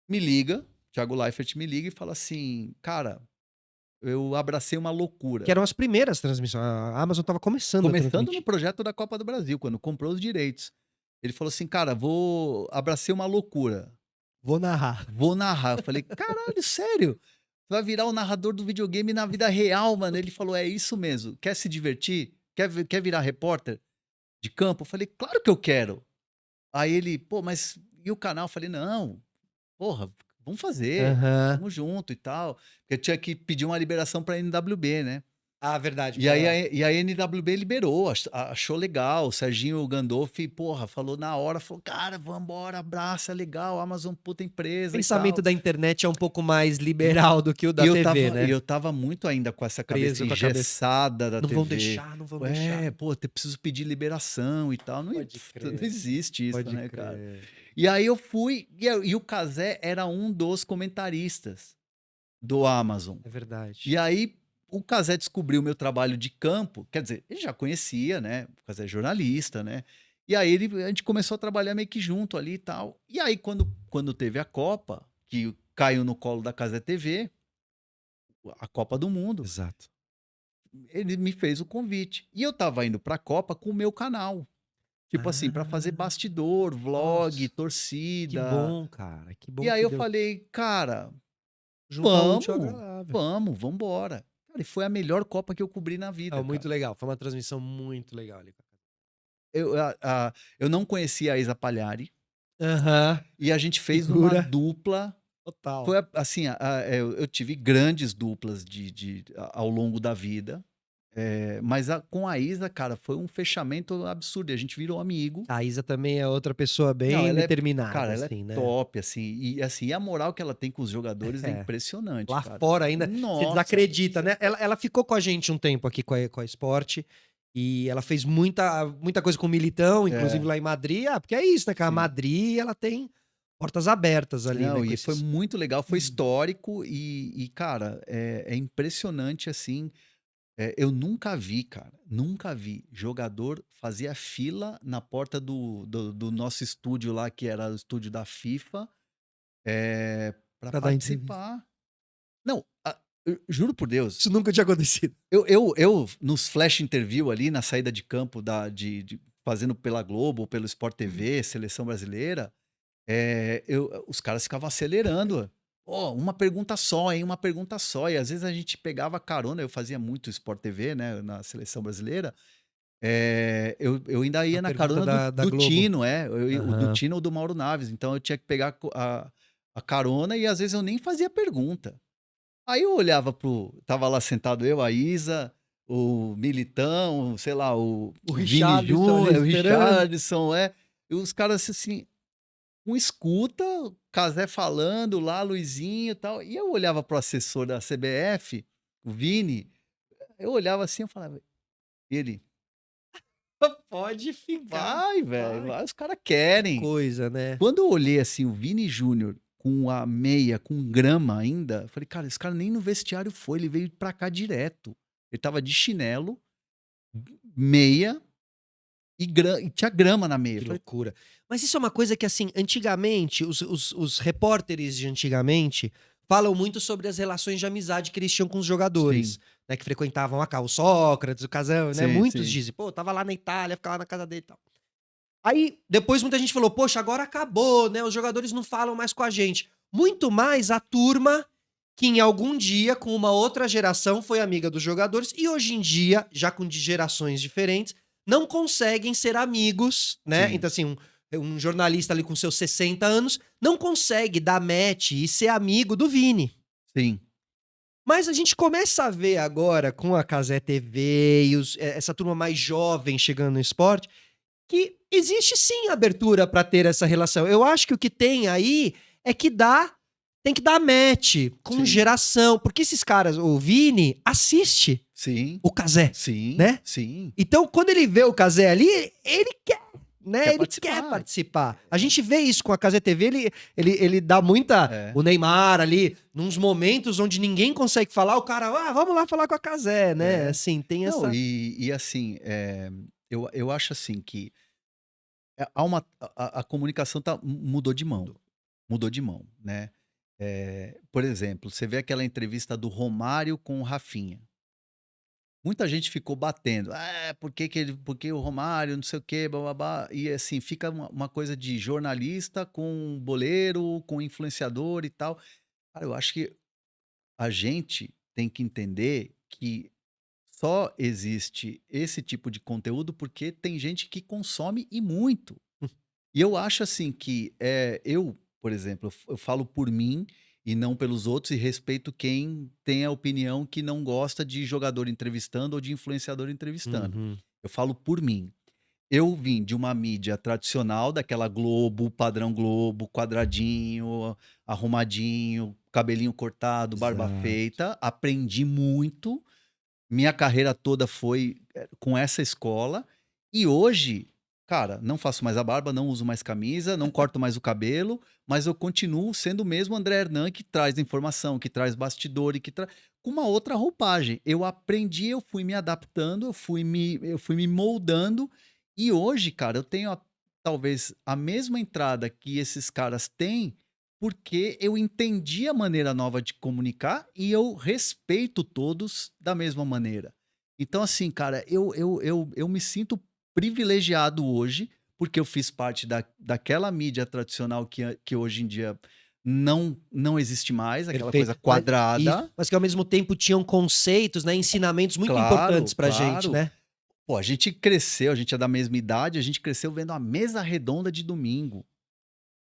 Leifert me liga e fala assim: "Cara, eu abracei uma loucura. Que eram as primeiras transmissões. A Amazon tava começando a Começando no transmitir. projeto da Copa do Brasil, quando comprou os direitos. Ele falou assim: "Cara, abracei uma loucura, Vou narrar. vou narrar". Eu falei: "Caralho, sério? Você vai virar o narrador do videogame na vida real, mano?". Ele falou: "É isso mesmo. Quer se divertir? Quer virar repórter de campo?". Eu falei: "Claro que eu quero". Aí ele: "Pô, mas e o canal?". Eu falei: "Não, porra, vamos fazer, Aham. tamo junto e tal". Porque eu tinha que pedir uma liberação pra NWB, né. Ah, verdade. E aí a NWB liberou, achou legal. O Serginho Gandolfi, porra, falou na hora, falou: "Cara, vambora, abraça, legal, Amazon puta O empresa e pensamento tal". da internet é um pouco mais liberal do que o E da TV, né? eu estava muito ainda com essa cabeça Preso com a cabeça. engessada da Não vão TV. deixar, não vão deixar. É, pô, eu preciso pedir liberação e tal, Pode não crer, existe isso, pode né, cara. crer. E aí eu fui e o Cazé era um dos comentaristas do Amazon. É verdade. E aí, o Cazé descobriu o meu trabalho de campo, quer dizer, ele já conhecia, né, o Cazé é jornalista, né, e aí a gente começou a trabalhar meio que junto ali e tal. E aí quando teve a Copa, que caiu no colo da Cazé TV, a Copa do Mundo, Exato. ele me fez o convite. E eu estava indo pra Copa com o meu canal, tipo assim, pra fazer Ah, bastidor, vlog, nossa, que torcida. bom, cara. Que E bom aí que eu deu. falei: "Cara, Juntou ao útil ao vamos, agradável. vamos, vamos embora". Cara, e foi a melhor Copa que eu cobri na Ah, vida, muito cara. legal. Foi uma transmissão muito legal ali. Eu não conhecia a Isa Palhari, Aham. e a gente fez uma Figura dupla. total. Foi assim, eu tive grandes duplas ao longo da vida, mas com a Isa, cara, foi um fechamento absurdo, e a gente virou amigo. A Isa também é outra pessoa Não, bem ela é determinada, cara, ela é assim, né? top, assim, e a moral que ela tem com os jogadores é É. impressionante, Lá cara. fora ainda, você Nossa, desacredita, né? Ela ficou com a gente um tempo aqui com a Sport, e ela fez muita coisa com o Militão, inclusive é, lá em Madrid. Ah, porque é isso, né, cara? sim. Madrid, ela tem portas abertas ali, né, Não, com e foi esses. muito legal, foi histórico cara, é impressionante, assim. Eu nunca vi, cara, nunca vi jogador fazia fila na porta do nosso estúdio lá, que era o estúdio da FIFA, pra Pra dar entrevista. participar. Não, eu juro por Deus, Isso nunca tinha acontecido. eu nos flash interview ali, na saída de campo fazendo pela Globo, pelo Sport TV, seleção brasileira, os caras ficavam acelerando. "Ó, uma pergunta só, hein, uma pergunta só", e às vezes a gente pegava carona, eu fazia muito Sport TV, né, na seleção brasileira, eu ainda A ia na pergunta carona da do Globo. Tino, o do Aham. Tino ou do Mauro Naves, então eu tinha que pegar a carona e às vezes eu nem fazia pergunta. Aí eu olhava tava lá sentado eu, a Isa, o Militão, sei lá, O o Vini Richarlison ali Júnior, o esperando. Richarlison, e os caras assim, um escuta, o Cazé falando lá, Luizinho e tal, e eu olhava pro assessor da CBF, o Vini, eu olhava assim, eu falava, ele: Pode ficar, "Vai, velho, vai. vai, os caras Que querem". coisa, né? Quando eu olhei assim o Vini Júnior com a meia, com grama ainda, eu falei: "Cara, esse cara nem no vestiário foi, ele veio pra cá direto". Ele estava de chinelo, meia e tinha grama na meia. Eu Que falei: loucura. Mas isso é uma coisa que, assim, antigamente, os repórteres de antigamente falam muito sobre as relações de amizade que eles tinham com os "Sim, jogadores, né, que frequentavam a casa, o Sócrates, o Casão, né, sim, muitos sim, dizem: "Pô, eu estava lá na Itália, ficava na casa dele e tal". Aí, depois muita gente falou: "Poxa, agora acabou, né, os jogadores não falam mais com a gente". Muito mais a turma que em algum dia, com uma outra geração, foi amiga dos jogadores e hoje em dia, já com de gerações diferentes, não conseguem ser amigos, né. sim, Então assim, um jornalista ali com seus 60 anos, não consegue dar match e ser amigo do Vini. sim, Mas a gente começa a ver agora com a Cazé TV e essa turma mais jovem chegando no esporte, que existe sim abertura pra ter essa relação. Eu acho que o que tem aí é que tem que dar match com sim, geração, porque esses caras, o Vini assiste sim, o Cazé, sim, né? sim, Então quando ele vê o Cazé ali, ele quer, quer né? Ele quer participar". participar. A gente vê isso com a Cazé TV, ele dá muita É, o Neymar ali, nos momentos onde ninguém consegue falar, o cara: "Ah, vamos lá falar com a Cazé", né? é. Assim, tem Não, essa. e assim, eu acho assim que, há uma a comunicação mudou de mão, Mudou. mudou de mão, né. Por exemplo, você vê aquela entrevista do Romário com o Rafinha. Muita gente ficou batendo. "Ah, porque o Romário, não sei o quê, blá-blá-blá", e assim, fica uma coisa de jornalista com boleiro, com influenciador e tal. Cara, eu acho que a gente tem que entender que só existe esse tipo de conteúdo porque tem gente que consome e muito. E eu acho assim que, eu, por exemplo, eu falo por mim e não pelos outros e respeito quem tem a opinião que não gosta de jogador entrevistando ou de influenciador entrevistando. Uhum. Eu falo por mim. Eu vim de uma mídia tradicional, daquela Globo, padrão Globo, quadradinho, arrumadinho, cabelinho cortado, barba Exato. feita, aprendi muito, minha carreira toda foi, com essa escola, e hoje, cara, não faço mais a barba, não uso mais camisa, não corto mais o cabelo, mas eu continuo sendo o mesmo André Hernan que traz informação, que traz bastidor e com uma outra roupagem. Eu aprendi, eu fui me adaptando, eu fui me moldando, e hoje, cara, eu tenho talvez a mesma entrada que esses caras têm, porque eu entendi a maneira nova de comunicar e eu respeito todos da mesma maneira. Então, assim, cara, eu me sinto privilegiado hoje, porque eu fiz parte daquela mídia tradicional que hoje em dia não existe mais, aquela coisa Perfeito. Mas isso, quadrada. mas que ao mesmo tempo tinham conceitos, né, ensinamentos muito Claro, importantes pra gente, claro. né. Pô, a gente cresceu, a gente é da mesma idade, a gente cresceu vendo a mesa redonda de domingo.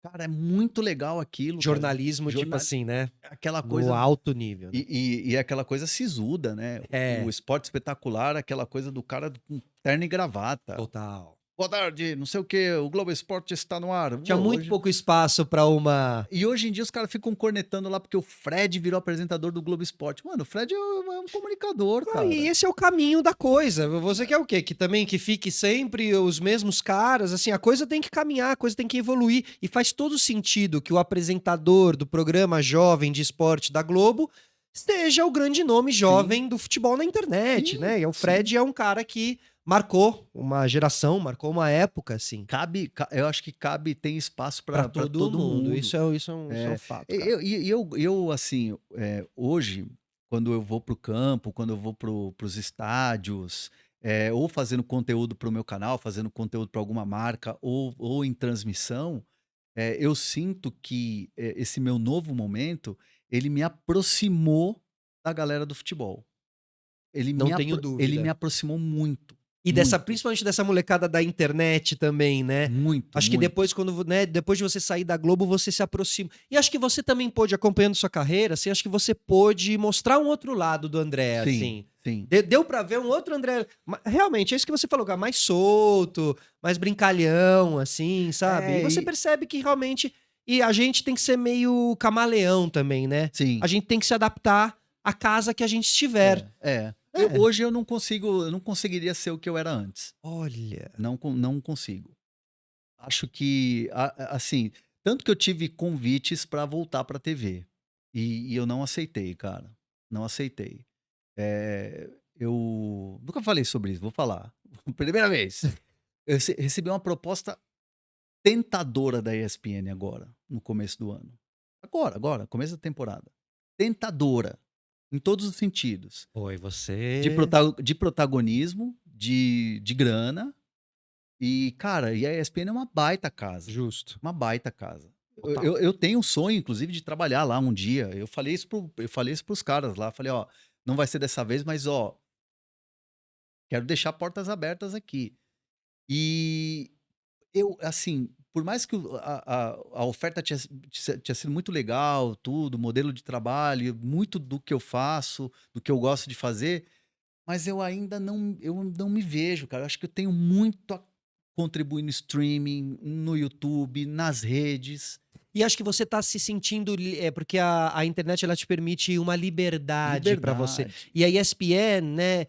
Cara, é muito legal aquilo, cara. Jornalismo, tipo Jornal assim, né, aquela no coisa. alto nível, né. E aquela coisa sisuda, né, o É, Esporte Espetacular, aquela coisa do cara com terno e gravata. total. "Boa tarde, não sei o quê, o Globo Esporte está no ar". Tinha Pô, muito hoje pouco espaço pra uma e hoje em dia os caras ficam cornetando lá porque o Fred virou apresentador do Globo Esporte. Mano, o Fred é um comunicador, ah, e cara. esse é o caminho da coisa. Você quer o quê? Que também que fique sempre os mesmos caras, assim, a coisa tem que caminhar, a coisa tem que evoluir, e faz todo sentido que o apresentador do programa jovem de esporte da Globo seja o grande nome Sim, jovem do futebol na internet, sim, né, e o sim. Fred é um cara que marcou uma geração, marcou uma época, assim, Eu acho que tem espaço pra para todo todo mundo. mundo. Isso é um É, fato, cara. eu assim, hoje, quando eu vou para o campo, quando eu vou para os estádios, ou fazendo conteúdo para o meu canal, fazendo conteúdo para alguma marca, ou em transmissão, eu sinto que esse meu novo momento, ele me aproximou da galera do futebol. Não tenho Ele me dúvida. aproximou muito, E dessa muito, principalmente dessa molecada da internet também, né. muito, Acho que muito. depois né, depois de você sair da Globo, você se aproxima. E acho que você também pôde, acompanhando sua carreira, assim, acho que você pôde mostrar um outro lado do André, Sim, assim. sim. Deu pra ver um outro André realmente, é isso que você falou, cara, mais solto, mais brincalhão, assim, sabe. E você E percebe que realmente e a gente tem que ser meio camaleão também, né. A sim. gente tem que se adaptar à casa que a gente estiver. É. É. Hoje eu não conseguiria ser o que eu era antes. Olha. Não consigo. Acho que, assim, tanto que eu tive convites para voltar pra TV, e eu não aceitei, cara, não aceitei. Eu nunca falei sobre isso, vou falar. Primeira vez. Eu recebi uma proposta tentadora da ESPN agora, no começo do ano. Agora, começo da temporada. Tentadora, em todos os sentidos. Oi, De você prota de protagonismo, de grana, e cara, e a ESPN é justo. uma baita casa. Eu Total. eu eu tenho um sonho inclusive de trabalhar lá um dia, eu falei isso para os caras lá, falei: "Ó, não vai ser dessa vez, mas ó, quero deixar portas abertas aqui". E eu, assim, por mais que a oferta tinha sido muito legal, tudo, modelo de trabalho, muito do que eu faço, do que eu gosto de fazer, mas eu não me vejo, cara. Eu acho que eu tenho muito a contribuir no streaming, no YouTube, nas redes. E acho que você tá se sentindo porque a internet ela te permite uma liberdade pra você. Liberdade. E a ESPN, né,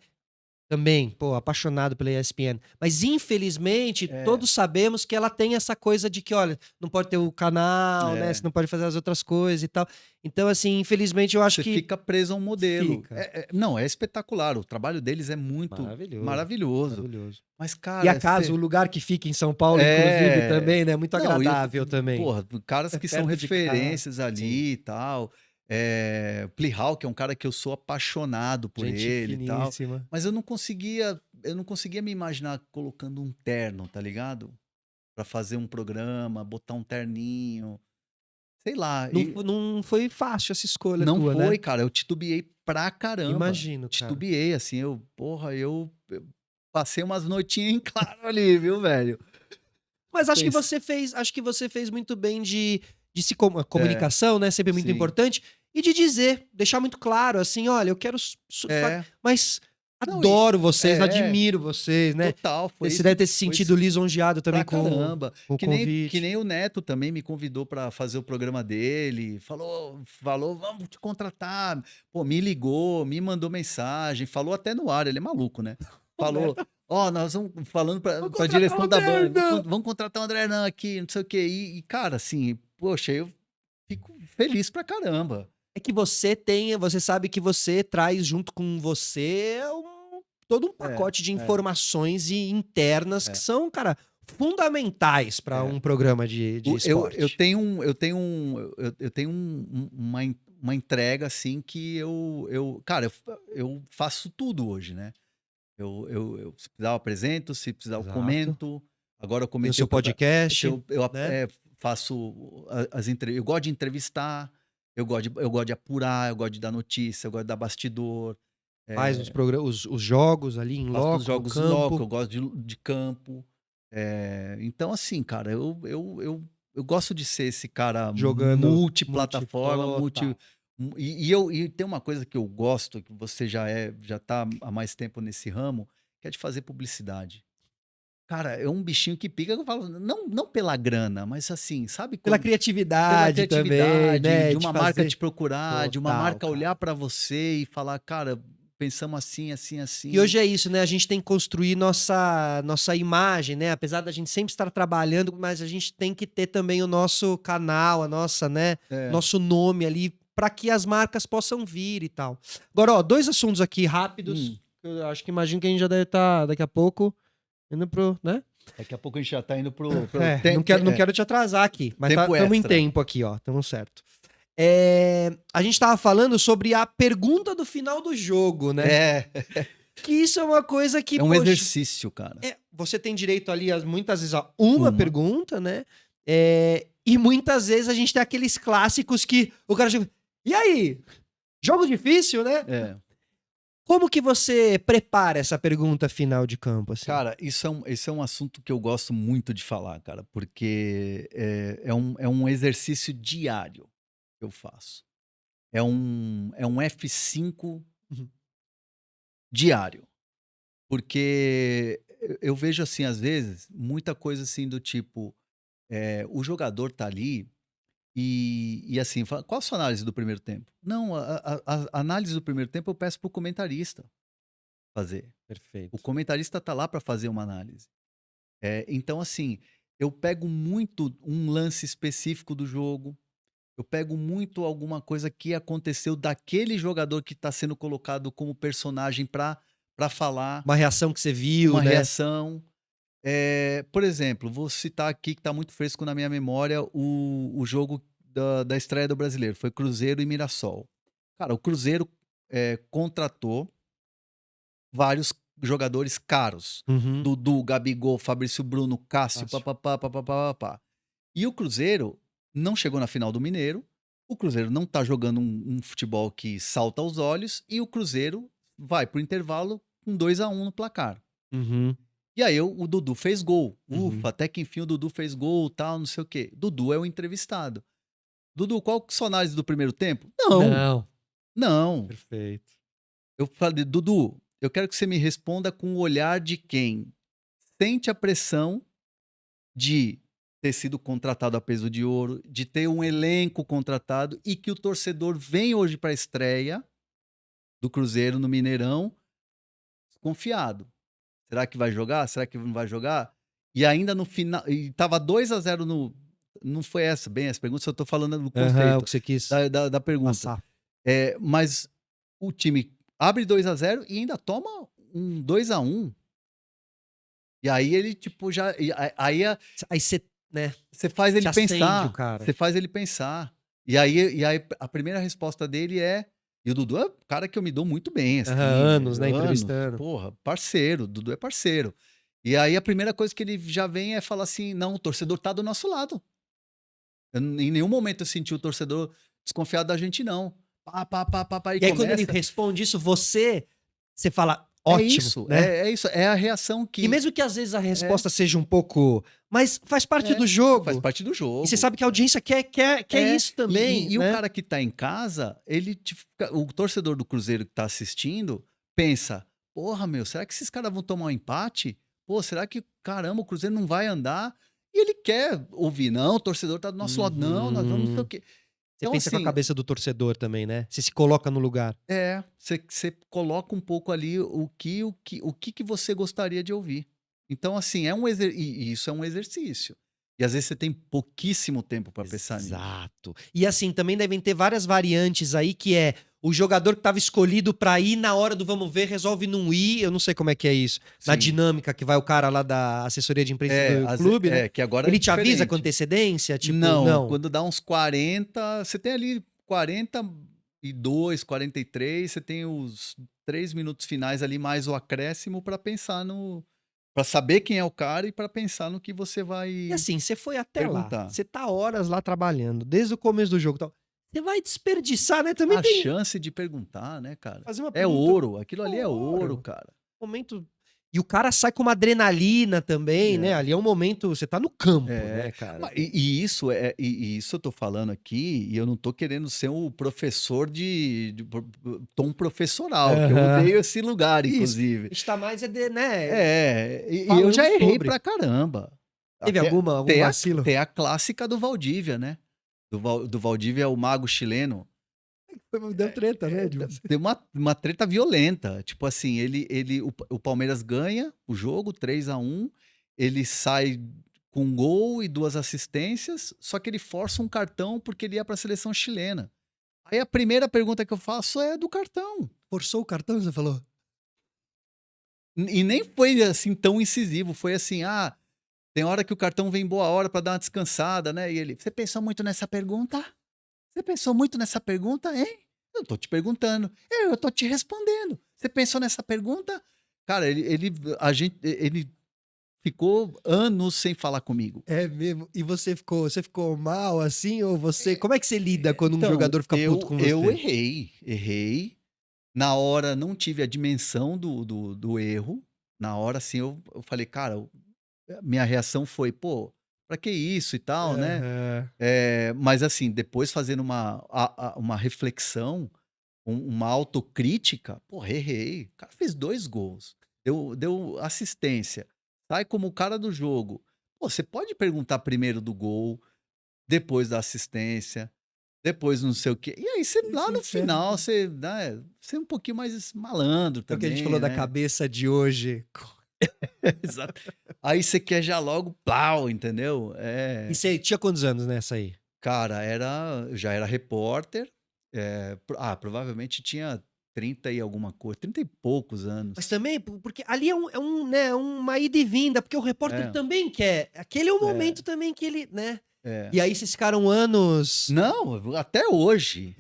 Também, pô, apaixonado pela ESPN. Mas infelizmente, É, todos sabemos que ela tem essa coisa de que, olha, não pode ter o canal, né? Você é. não pode fazer as outras coisas e tal. Então, assim, infelizmente, eu acho Você que fica preso a um modelo. fica. Não, é espetacular. O trabalho deles é muito Maravilhoso, maravilhoso. maravilhoso. Mas, E a cara, casa, o você. lugar que fica em São Paulo, inclusive, É. também, né? Muito Não, agradável também. porra, caras É que são perto de casa. referências Sim. ali e tal. Plihal, que é um cara que eu sou apaixonado por Gente ele e tal. finíssima. Mas eu não conseguia me imaginar colocando um terno, tá ligado? Pra fazer um programa, botar um terninho, sei lá. Não, E não foi fácil essa escolha não tua, né? foi, cara. Eu titubeei pra caramba. Imagino, cara. Titubeei, assim, porra, eu passei umas noitinhas em claro ali, viu, velho? Mas Pens- acho que você fez muito bem de a É, comunicação, né, sempre muito sim. importante, e de dizer, deixar muito claro, assim, olha, eu quero surfar, É. mas Não, e. adoro vocês, É, admiro vocês, né? total, foi Você isso. deve ter se Foi sentido isso lisonjeado também pra caramba. com o Que convite. nem o Neto também me convidou pra fazer o programa dele. Falou, vamos te contratar. Pô, me ligou, me mandou mensagem, falou até no ar, ele é maluco, né? O Falou, Neto, ó, nós vamos falando vou pra contratar o direção da André Band, Hernan. vamos contratar o André Hernan aqui, não sei o quê. Cara, assim, poxa, eu fico feliz pra caramba. É que você sabe que você traz junto com você todo um É, pacote de é, informações e internas que é, são, cara, fundamentais para é. um programa de Eu esporte. tenho uma entrega assim que cara, eu faço tudo hoje, né? Se precisar eu apresento, se precisar eu Exato. comento. Agora eu Tem o comentei seu podcast, né? faço as entrevistas. Eu gosto de entrevistar, eu gosto de apurar, eu gosto de dar notícia, eu gosto de dar bastidor. Faz É, os jogos ali em faço os loco, no jogos loco, campo, eu gosto de campo. Então, assim, cara, eu gosto de ser esse cara jogando multiplataforma, total. e tem uma coisa que eu gosto, que você já tá há mais tempo nesse ramo, que é de fazer publicidade. Cara, é um bichinho que pica, que eu falo, não pela grana, mas assim, sabe Pela quando pela criatividade também, criatividade, né? de De uma marca fazer te procurar, de uma total, marca cara. olhar pra você e falar: "Cara, pensamos assim, assim, E assim". hoje é isso, né? A gente tem que construir nossa imagem, né? Apesar da gente sempre estar trabalhando, mas a gente tem que ter também o nosso canal, a nossa, né? É. Nosso nome ali para que as marcas possam vir e tal. Agora, ó, dois assuntos aqui rápidos. Hum. Eu acho que imagino que a gente já deve estar daqui a pouco indo pro, né? Daqui a pouco a gente já tá indo pro É, não quero te atrasar aqui, mas tempo estamos em extra. tempo aqui, ó. Estamos certo. É, a gente tava falando sobre a pergunta do final do jogo, né? É, Que isso é uma coisa que, é um poxa, exercício, cara. você tem direito ali, muitas vezes, a uma Uma. pergunta, né? E muitas vezes a gente tem aqueles clássicos que o cara chega. E aí? Jogo difícil, né? É. Como que você prepara essa pergunta final de campo, assim? Cara, isso é um assunto que eu gosto muito de falar, cara, porque é um exercício diário que eu faço. É um F5 Uhum. diário. Porque eu vejo, assim, às vezes, muita coisa assim do tipo, o jogador tá ali e assim, fala: "Qual a sua análise do primeiro tempo?". Não, a análise do primeiro tempo eu peço para o comentarista fazer. O Perfeito. comentarista tá lá para fazer uma análise. Então, assim, eu pego muito um lance específico do jogo, eu pego muito alguma coisa que aconteceu daquele jogador que está sendo colocado como personagem para falar, Uma reação que você viu, uma né? reação. Por exemplo, vou citar aqui que está muito fresco na minha memória o jogo da estreia do Brasileiro, foi Cruzeiro e Mirassol. Cara, o Cruzeiro contratou vários jogadores caros. Uhum. Dudu, Gabigol, Fabrício Bruno, Cássio, Fácil. papapá, papapá, papapá. E o Cruzeiro não chegou na final do Mineiro. O Cruzeiro não tá jogando um futebol que salta aos olhos. E o Cruzeiro vai pro intervalo com 2-1 no placar. Uhum. E aí o Dudu fez gol. Uhum. Ufa, até que enfim o Dudu fez gol, tal, não sei o quê. Dudu é o entrevistado. Dudu, qual que é a sua análise do primeiro tempo? Não, Não. não. Perfeito. Eu falei, Dudu, eu quero que você me responda com o olhar de quem sente a pressão de ter sido contratado a peso de ouro, de ter um elenco contratado e que o torcedor vem hoje para a estreia do Cruzeiro no Mineirão desconfiado. Será que vai jogar? Será que não vai jogar? E ainda no final, e tava 2-0 no. Não foi bem essa pergunta, só tô falando do O conceito que você quis da pergunta. passar. Mas o time abre 2-0 e ainda toma um 2-1. E aí ele, tipo, já. Aí Aí você, né, você faz ele você acende o pensar. cara. Você faz ele pensar. E aí a primeira resposta dele é. E o Dudu é um cara que eu me dou muito bem, assim. Anos, né, entrevistando. Porra, parceiro. O Dudu é parceiro. E aí a primeira coisa que ele já vem é falar assim: não, o torcedor tá do nosso lado. Em nenhum momento eu senti o torcedor desconfiado da gente, não. Pá, e E aí quando ele começa. responde isso, você fala, É ótimo, isso, né? é isso. É a reação que. E mesmo que às vezes a resposta seja um pouco, mas faz parte do jogo. Faz parte do jogo. E você sabe que a audiência quer isso também, E né? o cara que tá em casa, o torcedor do Cruzeiro que tá assistindo, pensa: porra, meu, será que esses caras vão tomar um empate? Pô, será que, caramba, o Cruzeiro não vai andar? E ele quer ouvir, não, o torcedor tá do nosso lado, não, nós vamos não sei o quê. Você Então, pensa com a assim, cabeça do torcedor também, né? Você se coloca no lugar. você coloca um pouco ali o que você gostaria de ouvir. Então, assim, e isso é um exercício. E às vezes você tem pouquíssimo tempo para pensar nisso. Exato. E assim, também devem ter várias variantes aí, que é o jogador que estava escolhido pra ir, na hora do vamos ver, resolve não ir. Eu não sei como é que é isso. Na Sim. dinâmica que vai o cara lá da assessoria de imprensa do clube, né? Que agora Ele é te avisa diferente. com antecedência? Tipo, Não, quando dá uns 40, você tem ali 42, 43, você tem os 3 minutos finais ali, mais o acréscimo para pensar no. Para saber quem é o cara e para pensar no que você vai. E assim, você foi até lá, perguntar. você tá horas lá trabalhando, desde o começo do jogo e tal. Você vai desperdiçar, né? Também A tem chance de perguntar, né, cara? fazer uma É pergunta. ouro, aquilo ali é ouro, cara. Momento. E o cara sai com uma adrenalina também, né? Ali é um momento, você tá no campo, né, cara? E isso eu tô falando aqui, e eu não tô querendo ser um professor de tom professoral, que eu odeio esse lugar, Isso. inclusive. A gente tá mais, né? E eu falando já errei sobre. pra caramba. Teve algum vacilo? Tem a clássica do Valdívia, né? Do Valdívia é o mago chileno. Deu treta, né, Edilson? Tem uma treta violenta. Tipo assim, o Palmeiras ganha o jogo 3-1, ele sai com um gol e 2 assistências, só que ele força um cartão porque ele ia para a seleção chilena. Aí a primeira pergunta que eu faço é do cartão. Forçou o cartão, você falou? E nem foi assim tão incisivo, foi assim: "Ah, tem hora que o cartão vem boa hora para dar uma descansada, né?" E ele: "Você pensou muito nessa pergunta? Você pensou muito nessa pergunta, hein? Eu tô te perguntando. Eu tô te respondendo. Você pensou nessa pergunta?" Cara, ele ficou anos sem falar comigo. É mesmo? E você ficou mal assim? Ou você. Como é que você lida quando um Então, jogador fica puto com você? eu errei. Na hora não tive a dimensão do erro. Na hora, assim, eu falei: "Cara", minha reação foi: "Pô, pra que isso e tal, né?" Aham. Mas assim, depois fazendo uma reflexão, uma autocrítica, porra, errei. O cara fez 2 gols, deu assistência, sai como o cara do jogo. Pô, você pode perguntar primeiro do gol, depois da assistência, depois não sei o quê. E aí você lá no final, você é um pouquinho mais malandro É o que a gente também, falou da né. cabeça de hoje. Exato. Aí você quer já logo plau, entendeu. E você tinha quantos anos nessa aí? Cara, já era repórter, provavelmente tinha 30 e alguma coisa, 30 e poucos Mas anos. também, porque ali né, uma ida e vinda, porque o repórter É, também quer. Aquele é o é, momento também que ele, né? é. E aí vocês ficaram anos. Não, até hoje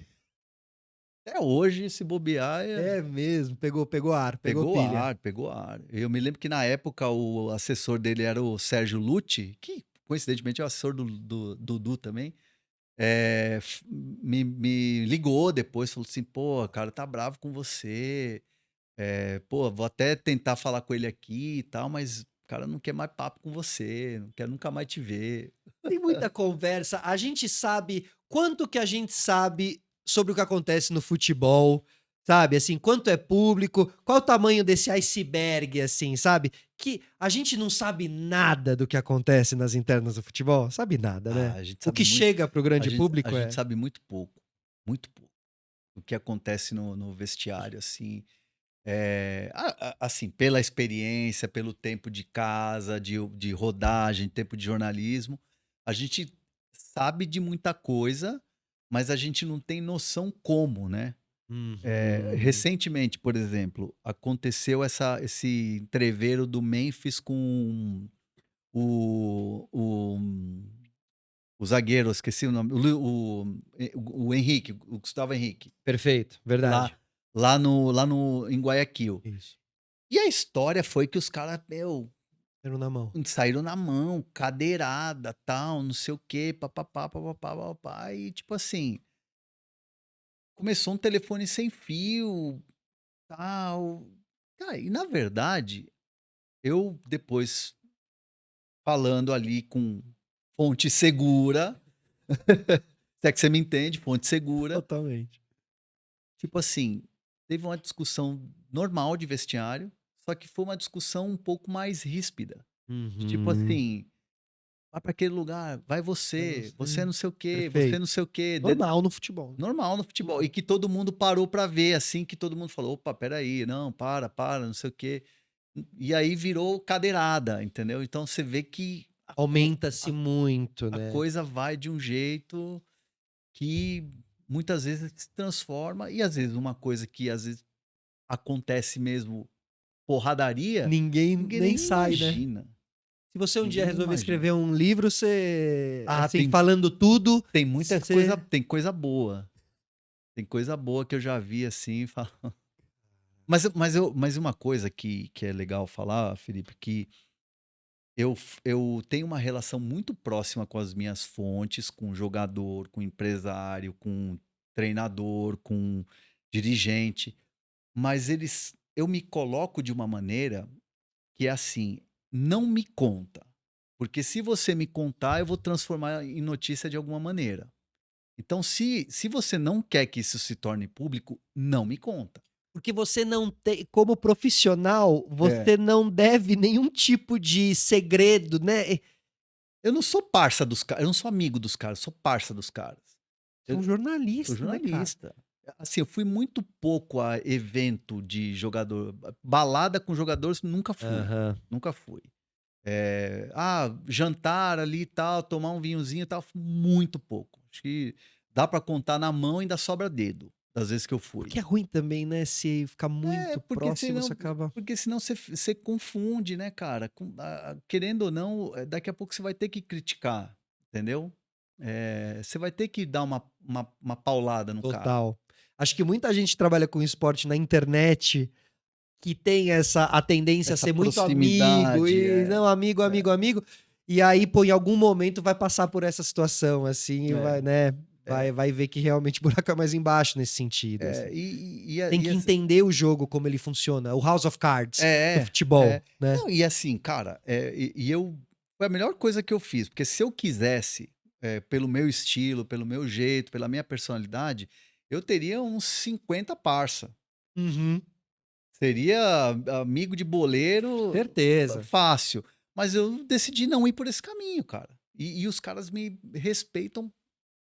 se bobear É mesmo, pegou ar, pegou pilha. pegou ar. Eu me lembro que na época o assessor dele era o Sérgio Lucci, que coincidentemente é o assessor do Dudu também. Me ligou depois, falou assim: "Pô, cara, tá bravo com você. Pô, vou até tentar falar com ele aqui e tal, mas o cara não quer mais papo com você, não quer nunca mais te ver." Tem muita conversa. A gente sabe quanto que a gente sabe sobre o que acontece no futebol, sabe? Assim, quanto é público, qual o tamanho desse iceberg, assim, sabe? Que a gente não sabe nada do que acontece nas internas do futebol, sabe nada, Ah, né? a gente O sabe que muito, chega pro grande a público gente é. sabe muito pouco, o que acontece no vestiário, assim. Assim, pela experiência, pelo tempo de casa, de rodagem, tempo de jornalismo, a gente sabe de muita coisa, mas a gente não tem noção como, né? Uhum. Recentemente, por exemplo, aconteceu esse entrevero do Memphis com o, o zagueiro, eu esqueci o nome, o Henrique, o Gustavo Henrique, Perfeito, lá, verdade. em Guayaquil. Isso. E a história foi que os caras, meu, Tendo na mão. saíram na mão, cadeirada, tal, não sei o quê, papapá, papapá, papapá. E tipo assim, começou um telefone sem fio, tal. Cara, e na verdade, eu depois falando ali com fonte segura, se é que você me entende, fonte segura, Totalmente. tipo assim, teve uma discussão normal de vestiário, só que foi uma discussão um pouco mais ríspida. Tipo Uhum. assim, vai para aquele lugar, vai Eu não você sei. não sei o quê, você Perfeito. não sei o quê. Normal no futebol, né. Normal no futebol. E que todo mundo parou para ver, assim, que todo mundo falou: "Opa, espera aí, não, para, não sei o quê". E aí virou cadeirada, entendeu? Então você vê que Aumenta-se a muito, a né. coisa vai de um jeito que muitas vezes se transforma e às vezes uma coisa que às vezes acontece mesmo porradaria, Ninguém ninguém nem nem sai, né. imagina, Se você um dia ninguém nem resolver imagina. escrever um livro, você Ah, assim, tem falando tudo, tem muita coisa, você tem coisa boa que eu já vi assim, mas uma coisa que é legal falar, Felipe, que eu tenho uma relação muito próxima com as minhas fontes, com o jogador, com o empresário, com o treinador, com dirigente, mas eu me coloco de uma maneira que é assim: "Não me conta", porque se você me contar, eu vou transformar em notícia de alguma maneira. Então se você não quer que isso se torne público, não me conta. porque você não tem como profissional, É. você não deve nenhum tipo de segredo, né. Eu não sou parça dos caras, eu não sou amigo dos caras, eu sou parça dos caras. Você é Eu um sou jornalista, né, cara. jornalista. Assim, eu fui muito pouco a evento de jogador, balada com jogadores nunca fui, Aham. nunca fui. Jantar ali e tal, tomar um vinhozinho e tal, muito pouco. Acho que dá pra contar na mão e ainda sobra dedo, das vezes que eu fui. Porque é ruim também, né, se ficar É, muito porque próximo, senão você acaba porque senão você confunde, né, cara, querendo ou não, daqui a pouco você vai ter que criticar, entendeu? Você vai ter que dar uma paulada no cara. total. Acho que muita gente trabalha com esporte na internet, que tem essa a tendência a Essa ser muito amigo proximidade, e não, amigo, amigo, amigo, e aí, pô, em algum momento vai passar por essa situação, assim, e vai, é, né, é, vai ver que realmente o buraco é mais embaixo nesse sentido, assim. Tem e que assim entender o jogo, como ele funciona, o House of Cards do é, futebol, é. né. Não, e assim, cara, foi a melhor coisa que eu fiz, porque se eu quisesse, pelo meu estilo, pelo meu jeito, pela minha personalidade, eu teria uns 50 parça. Uhum. Seria amigo de boleiro Certeza. fácil, mas eu decidi não ir por esse caminho, cara. E os caras me respeitam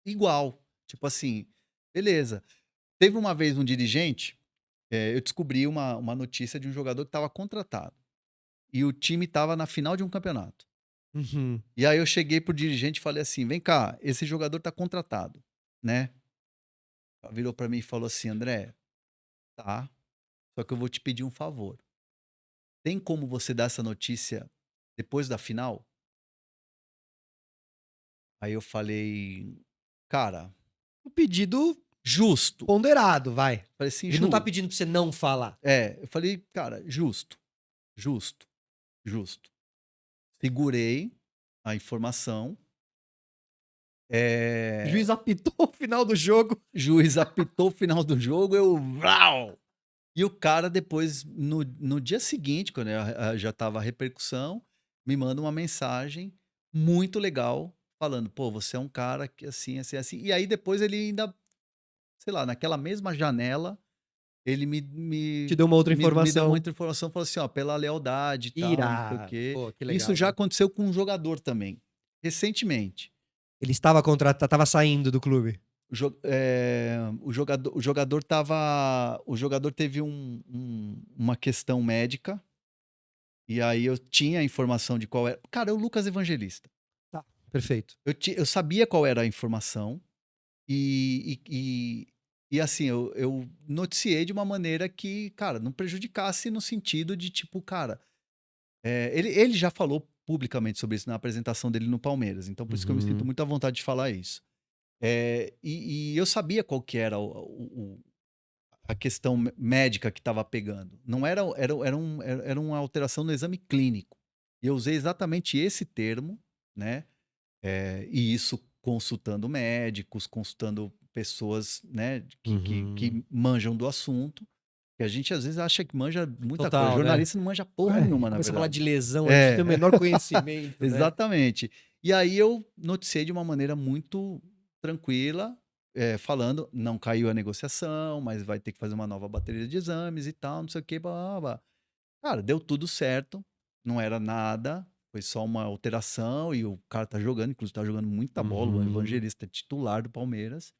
igual, tipo assim, beleza. Teve uma vez um dirigente, eu descobri uma notícia de um jogador que estava contratado, e o time estava na final de um campeonato. Uhum. E aí eu cheguei pro dirigente e falei assim: "Vem cá, esse jogador tá contratado, né". Ela virou pra mim e falou assim: "André, tá, só que eu vou te pedir um favor. Tem como você dar essa notícia depois da final?" Aí eu falei: "Cara, Um pedido justo". ponderado, vai. Falei assim: Ele não tá "Ju". pedindo pra você não falar. Eu falei: "Cara, justo, justo, justo". Segurei a informação, O eh, juiz apitou o final do jogo. juiz apitou o final do jogo, eu vrau! E o cara depois, no dia seguinte, quando já estava a repercussão, me manda uma mensagem muito legal, falando: "Pô, você é um cara que assim, assim, assim". E aí depois ele ainda, sei lá, naquela mesma janela, ele Te deu uma outra me deu uma informação. outra informação, falou assim: "Ó, pela lealdade e tal, não sei o Irado. quê". Pô, que Isso legal, já mano. aconteceu com um jogador também, recentemente. Ele estava saindo do clube. o jogador teve uma questão médica, e aí eu tinha a informação de qual era. Cara, é o Lucas Evangelista. Tá, perfeito. Eu sabia qual era a informação, e assim, eu noticiei de uma maneira que, cara, não prejudicasse no sentido de tipo, cara, ele já falou publicamente sobre isso na apresentação dele no Palmeiras, então por isso que eu me sinto Uhum. muito à vontade de falar isso. E eu sabia qual que era a questão médica que estava pegando. Não era, era uma alteração no exame clínico. E eu usei exatamente esse termo, né? E isso consultando médicos, consultando pessoas, né, Uhum. que manjam do assunto. Que a gente às vezes acha que manja muita coisa. Total, né? Jornalista não manja porra nenhuma, na Começa a falar verdade. de lesão, a gente tem o É, menor conhecimento, né? exatamente. E aí eu noticiei de uma maneira muito tranquila, falando, não caiu a negociação, mas vai ter que fazer uma nova bateria de exames e tal, não sei o que, blá, blá, blá. Cara, deu tudo certo, não era nada, foi só uma alteração e o cara tá jogando, inclusive tá jogando muita bola, o Uhum. Evangelista é titular do Palmeiras.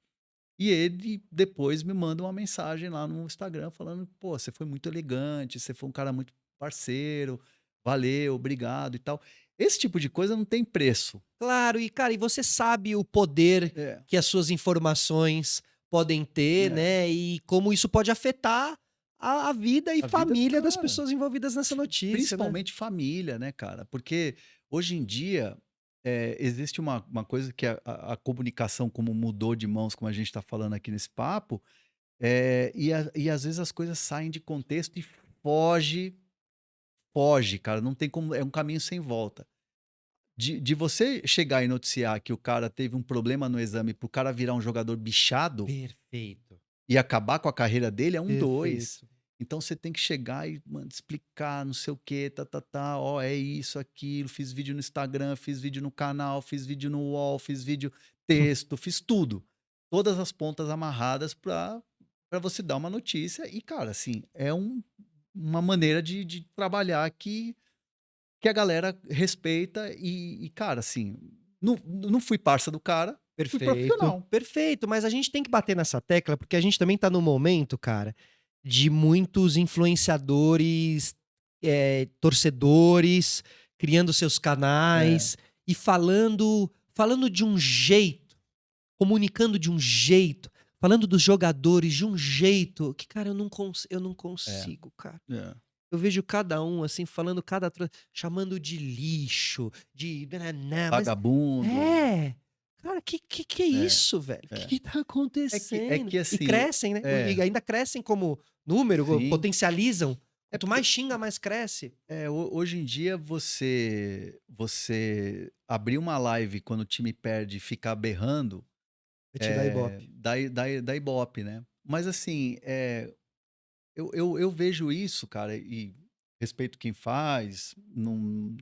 E ele depois me manda uma mensagem lá no Instagram falando: pô, você foi muito elegante, você foi um cara muito parceiro, valeu, obrigado e tal. Esse tipo de coisa não tem preço. Claro, e cara, e você sabe o poder É, que as suas informações podem ter, é. né? E como isso pode afetar a vida e A vida do família das cara. pessoas envolvidas nessa notícia, né? Principalmente família, né, cara? Porque hoje em dia existe uma coisa que a comunicação, como mudou de mãos, como a gente está falando aqui nesse papo, e às vezes as coisas saem de contexto e foge, foge, cara. Não tem como, é um caminho sem volta. De você chegar e noticiar que o cara teve um problema no exame pro cara virar um jogador bichado Perfeito, e acabar com a carreira dele é um dois. perfeito. Então você tem que chegar e, mano, explicar não sei o quê, tá, ó, é isso, aquilo, fiz vídeo no Instagram, fiz vídeo no canal, fiz vídeo no UOL, fiz vídeo texto, fiz tudo. Todas as pontas amarradas pra você dar uma notícia e, cara, assim, uma maneira de trabalhar que a galera respeita cara, assim, não fui parça do cara, fui Perfeito, profissional. perfeito, mas a gente tem que bater nessa tecla, porque a gente também tá num momento, cara, de muitos influenciadores, torcedores, criando seus É, canais e falando de um jeito, comunicando de um jeito, falando dos jogadores de um jeito que, cara, eu não é, consigo, cara. é. Eu vejo cada um, assim, falando chamando de lixo, de mas Vagabundo, é. Cara, que é é, isso, velho? O é. que tá É acontecendo? que E assim, crescem, né, e ainda crescem como número, sim. potencializam. É Quanto porque mais xinga, mais cresce. hoje em dia você abrir uma live quando o time perde e ficar berrando, Vai te dar ibope. dá ibope, né. Mas assim, eu vejo isso, cara, e respeito quem faz, não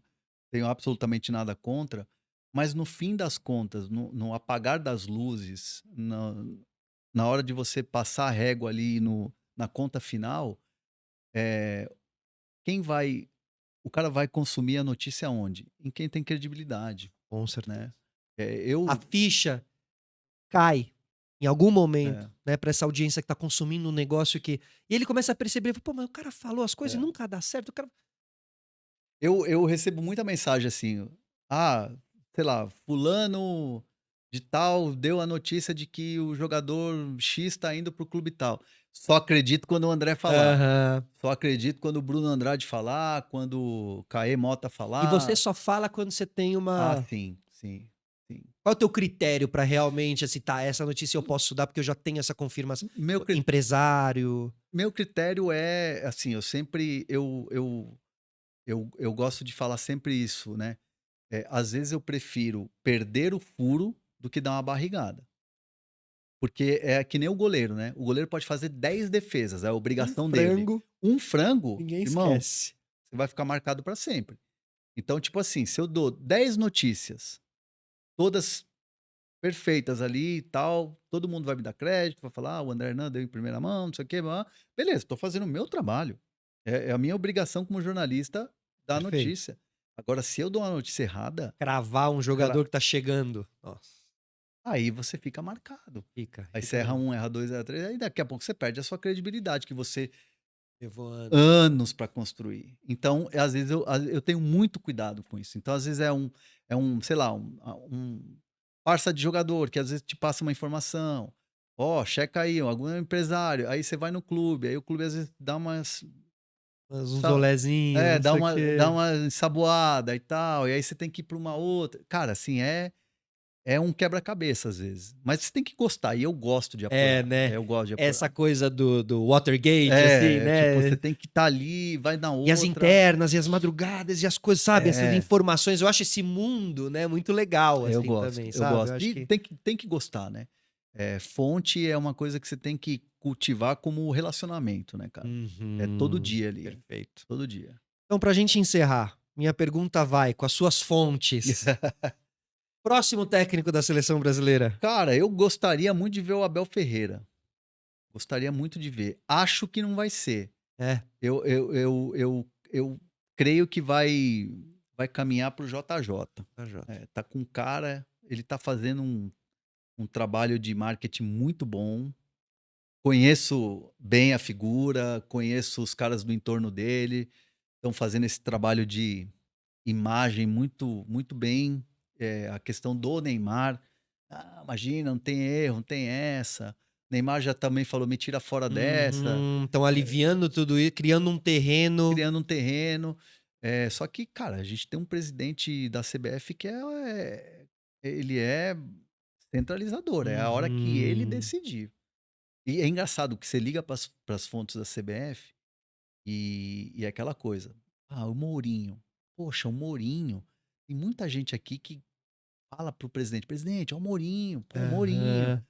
tenho absolutamente nada contra, mas no fim das contas, no apagar das luzes, na hora de você passar a régua ali na conta final, eh, quem vai o cara vai consumir a notícia onde? Em quem tem credibilidade, Com certeza. né. A ficha cai em algum momento, É, né, pra essa audiência que tá consumindo um negócio que e ele começa a perceber: "Pô, mas o cara falou as coisas e é. nunca dá certo, o cara". Eu recebo muita mensagem assim: "Ah, sei lá, fulano de tal deu a notícia de que o jogador X tá indo para o clube tal. Só acredito quando o André falar. Aham. Só acredito quando o Bruno Andrade falar, quando o Caê Mota E você falar". só fala quando você tem Ah, uma sim, sim, sim. qual é o teu critério pra realmente, assim, tá, essa notícia eu posso dar porque eu já tenho essa confirmação? Meu cri Empresário. meu critério é, assim, eu sempre eu gosto de falar sempre isso, né. Às vezes eu prefiro perder o furo do que dar uma barrigada. Porque é que nem o goleiro, né, o goleiro pode fazer 10 defesas, é a Um obrigação dele. frango, Um frango, ninguém irmão, esquece. você vai ficar marcado para sempre. Então, tipo assim, se eu dou 10 notícias, todas perfeitas ali e tal, todo mundo vai me dar crédito, vai falar: "Ah, o André Hernan deu em primeira mão, não sei o quê, blá-blá". Beleza, estou fazendo o meu trabalho. É a minha obrigação como jornalista dar a Perfeito. notícia. Agora, se eu dou uma notícia errada, Cravar um cara, jogador que tá chegando. Nossa. aí você fica marcado. Fica. Aí você erra um, erra dois, erra três, aí daqui a pouco você perde a sua credibilidade, que você Levou anos para construir. Então, às vezes eu tenho muito cuidado com isso. Então, às vezes sei lá, um parça de jogador que às vezes te passa uma informação. Ó, checa aí, algum empresário. Aí você vai no clube, aí o clube às vezes dá uns rolezinhos, não dá sei o quê. uma ensaboada e tal. E aí você tem que ir para uma outra. Cara, assim, é um quebra-cabeça às vezes. Mas você tem que gostar, e eu gosto de É, apurar. né? Eu gosto de apurar. Essa coisa do Watergate, assim, né? Tipo, você tem que estar ali, vai na E as outra. internas, e as madrugadas, e as coisas, sabe? Essas É. informações. Eu acho esse mundo, né, muito legal, assim, Eu gosto, também, eu sabe? gosto. Eu acho E que... tem que gostar, né? Fonte é uma coisa que você tem que cultivar como relacionamento, né, cara? É todo dia ali, Perfeito. todo dia. Então, pra gente encerrar, minha pergunta vai com as suas fontes. Próximo técnico da seleção brasileira. Cara, eu gostaria muito de ver o Abel Ferreira. Gostaria muito de ver. Acho que não vai ser. É. Eu creio que vai caminhar pro JJ. JJ. Tá com cara, ele tá fazendo um trabalho de marketing muito bom. Conheço bem a figura, conheço os caras do entorno dele, estão fazendo esse trabalho de imagem muito, muito bem. A questão do Neymar, imagina, não tem erro, não tem essa. Neymar já também falou, me tira fora dessa, Estão aliviando tudo isso, criando um terreno. criando um terreno. Só que, cara, a gente tem um presidente da CBF que ele é centralizador, é a hora que ele decidir. E é engraçado que você liga para as fontes da CBF e é aquela coisa. O Mourinho. Poxa, o Mourinho. Tem muita gente aqui que fala pro presidente, o Mourinho, o Mourinho.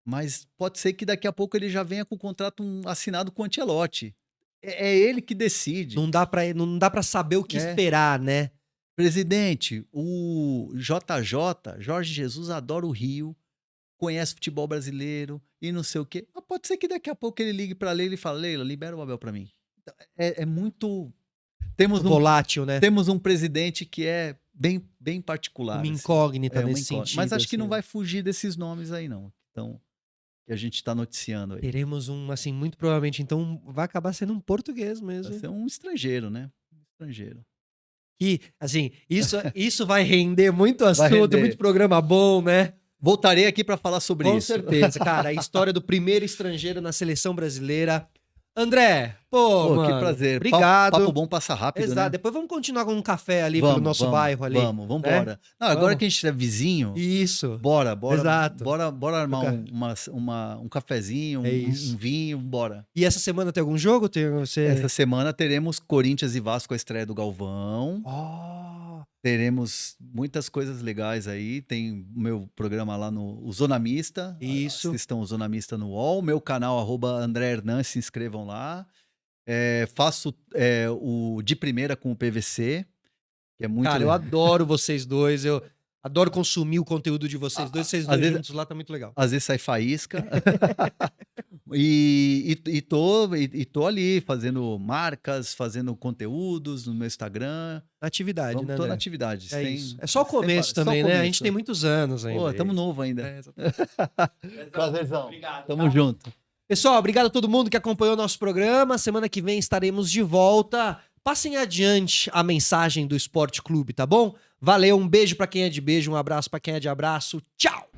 Mas pode ser que daqui a pouco ele já venha com o contrato assinado com o Ancelotti. É ele que decide. Não dá pra saber o que esperar, né? Presidente, o JJ, Jorge Jesus, adora o Rio, conhece futebol brasileiro e não sei o quê. Mas pode ser que daqui a pouco ele ligue pra Leila e fale, Leila, libera o Abel pra mim. Então, é muito... Volátil, né? Temos um presidente que é bem particular. Uma assim. incógnita nesse sentido. Mas acho que assim, não vai fugir desses nomes aí, não. Então, que a gente tá noticiando aí. Teremos assim, muito provavelmente, então, vai acabar sendo um português mesmo. Vai ser um estrangeiro, né? Um estrangeiro. Que, assim, isso vai render muito assunto, render. muito programa bom, né? Voltarei aqui pra falar sobre Com isso. certeza, cara. A história do primeiro estrangeiro na seleção brasileira. André, mano, que prazer. Obrigado. Papo bom passa rápido, Exato. né? Depois vamos continuar com um café ali pelo nosso bairro ali. Vamos embora. Não, agora que a gente é vizinho, Isso. bora. Exato. Bora armar um cafezinho, um vinho, bora. E essa semana tem algum jogo? Essa semana teremos Corinthians e Vasco, a estreia do Galvão. Teremos muitas coisas legais aí. Tem o meu programa lá no Zona Mista. Isso. Assistam o Zona Mista no UOL. Meu canal, @André Hernan, se inscrevam lá. Faço o De Primeira com o PVC, que é muito Cara, legal. eu adoro vocês dois. Eu adoro consumir o conteúdo de vocês dois. Vocês dois juntos lá tá muito legal. Às vezes sai faísca. e tô ali fazendo marcas, fazendo conteúdos no meu Instagram. Na atividade, né? Tô na atividade. Isso. É só o começo também, né? A gente tem muitos anos ainda. Pô, tamo novo ainda. Prazerzão. Obrigado. Tamo junto. Pessoal, obrigado a todo mundo que acompanhou o nosso programa. Semana que vem estaremos de volta. Passem adiante a mensagem do Esporte Clube, tá bom? Valeu, um beijo pra quem é de beijo, um abraço pra quem é de abraço. Tchau!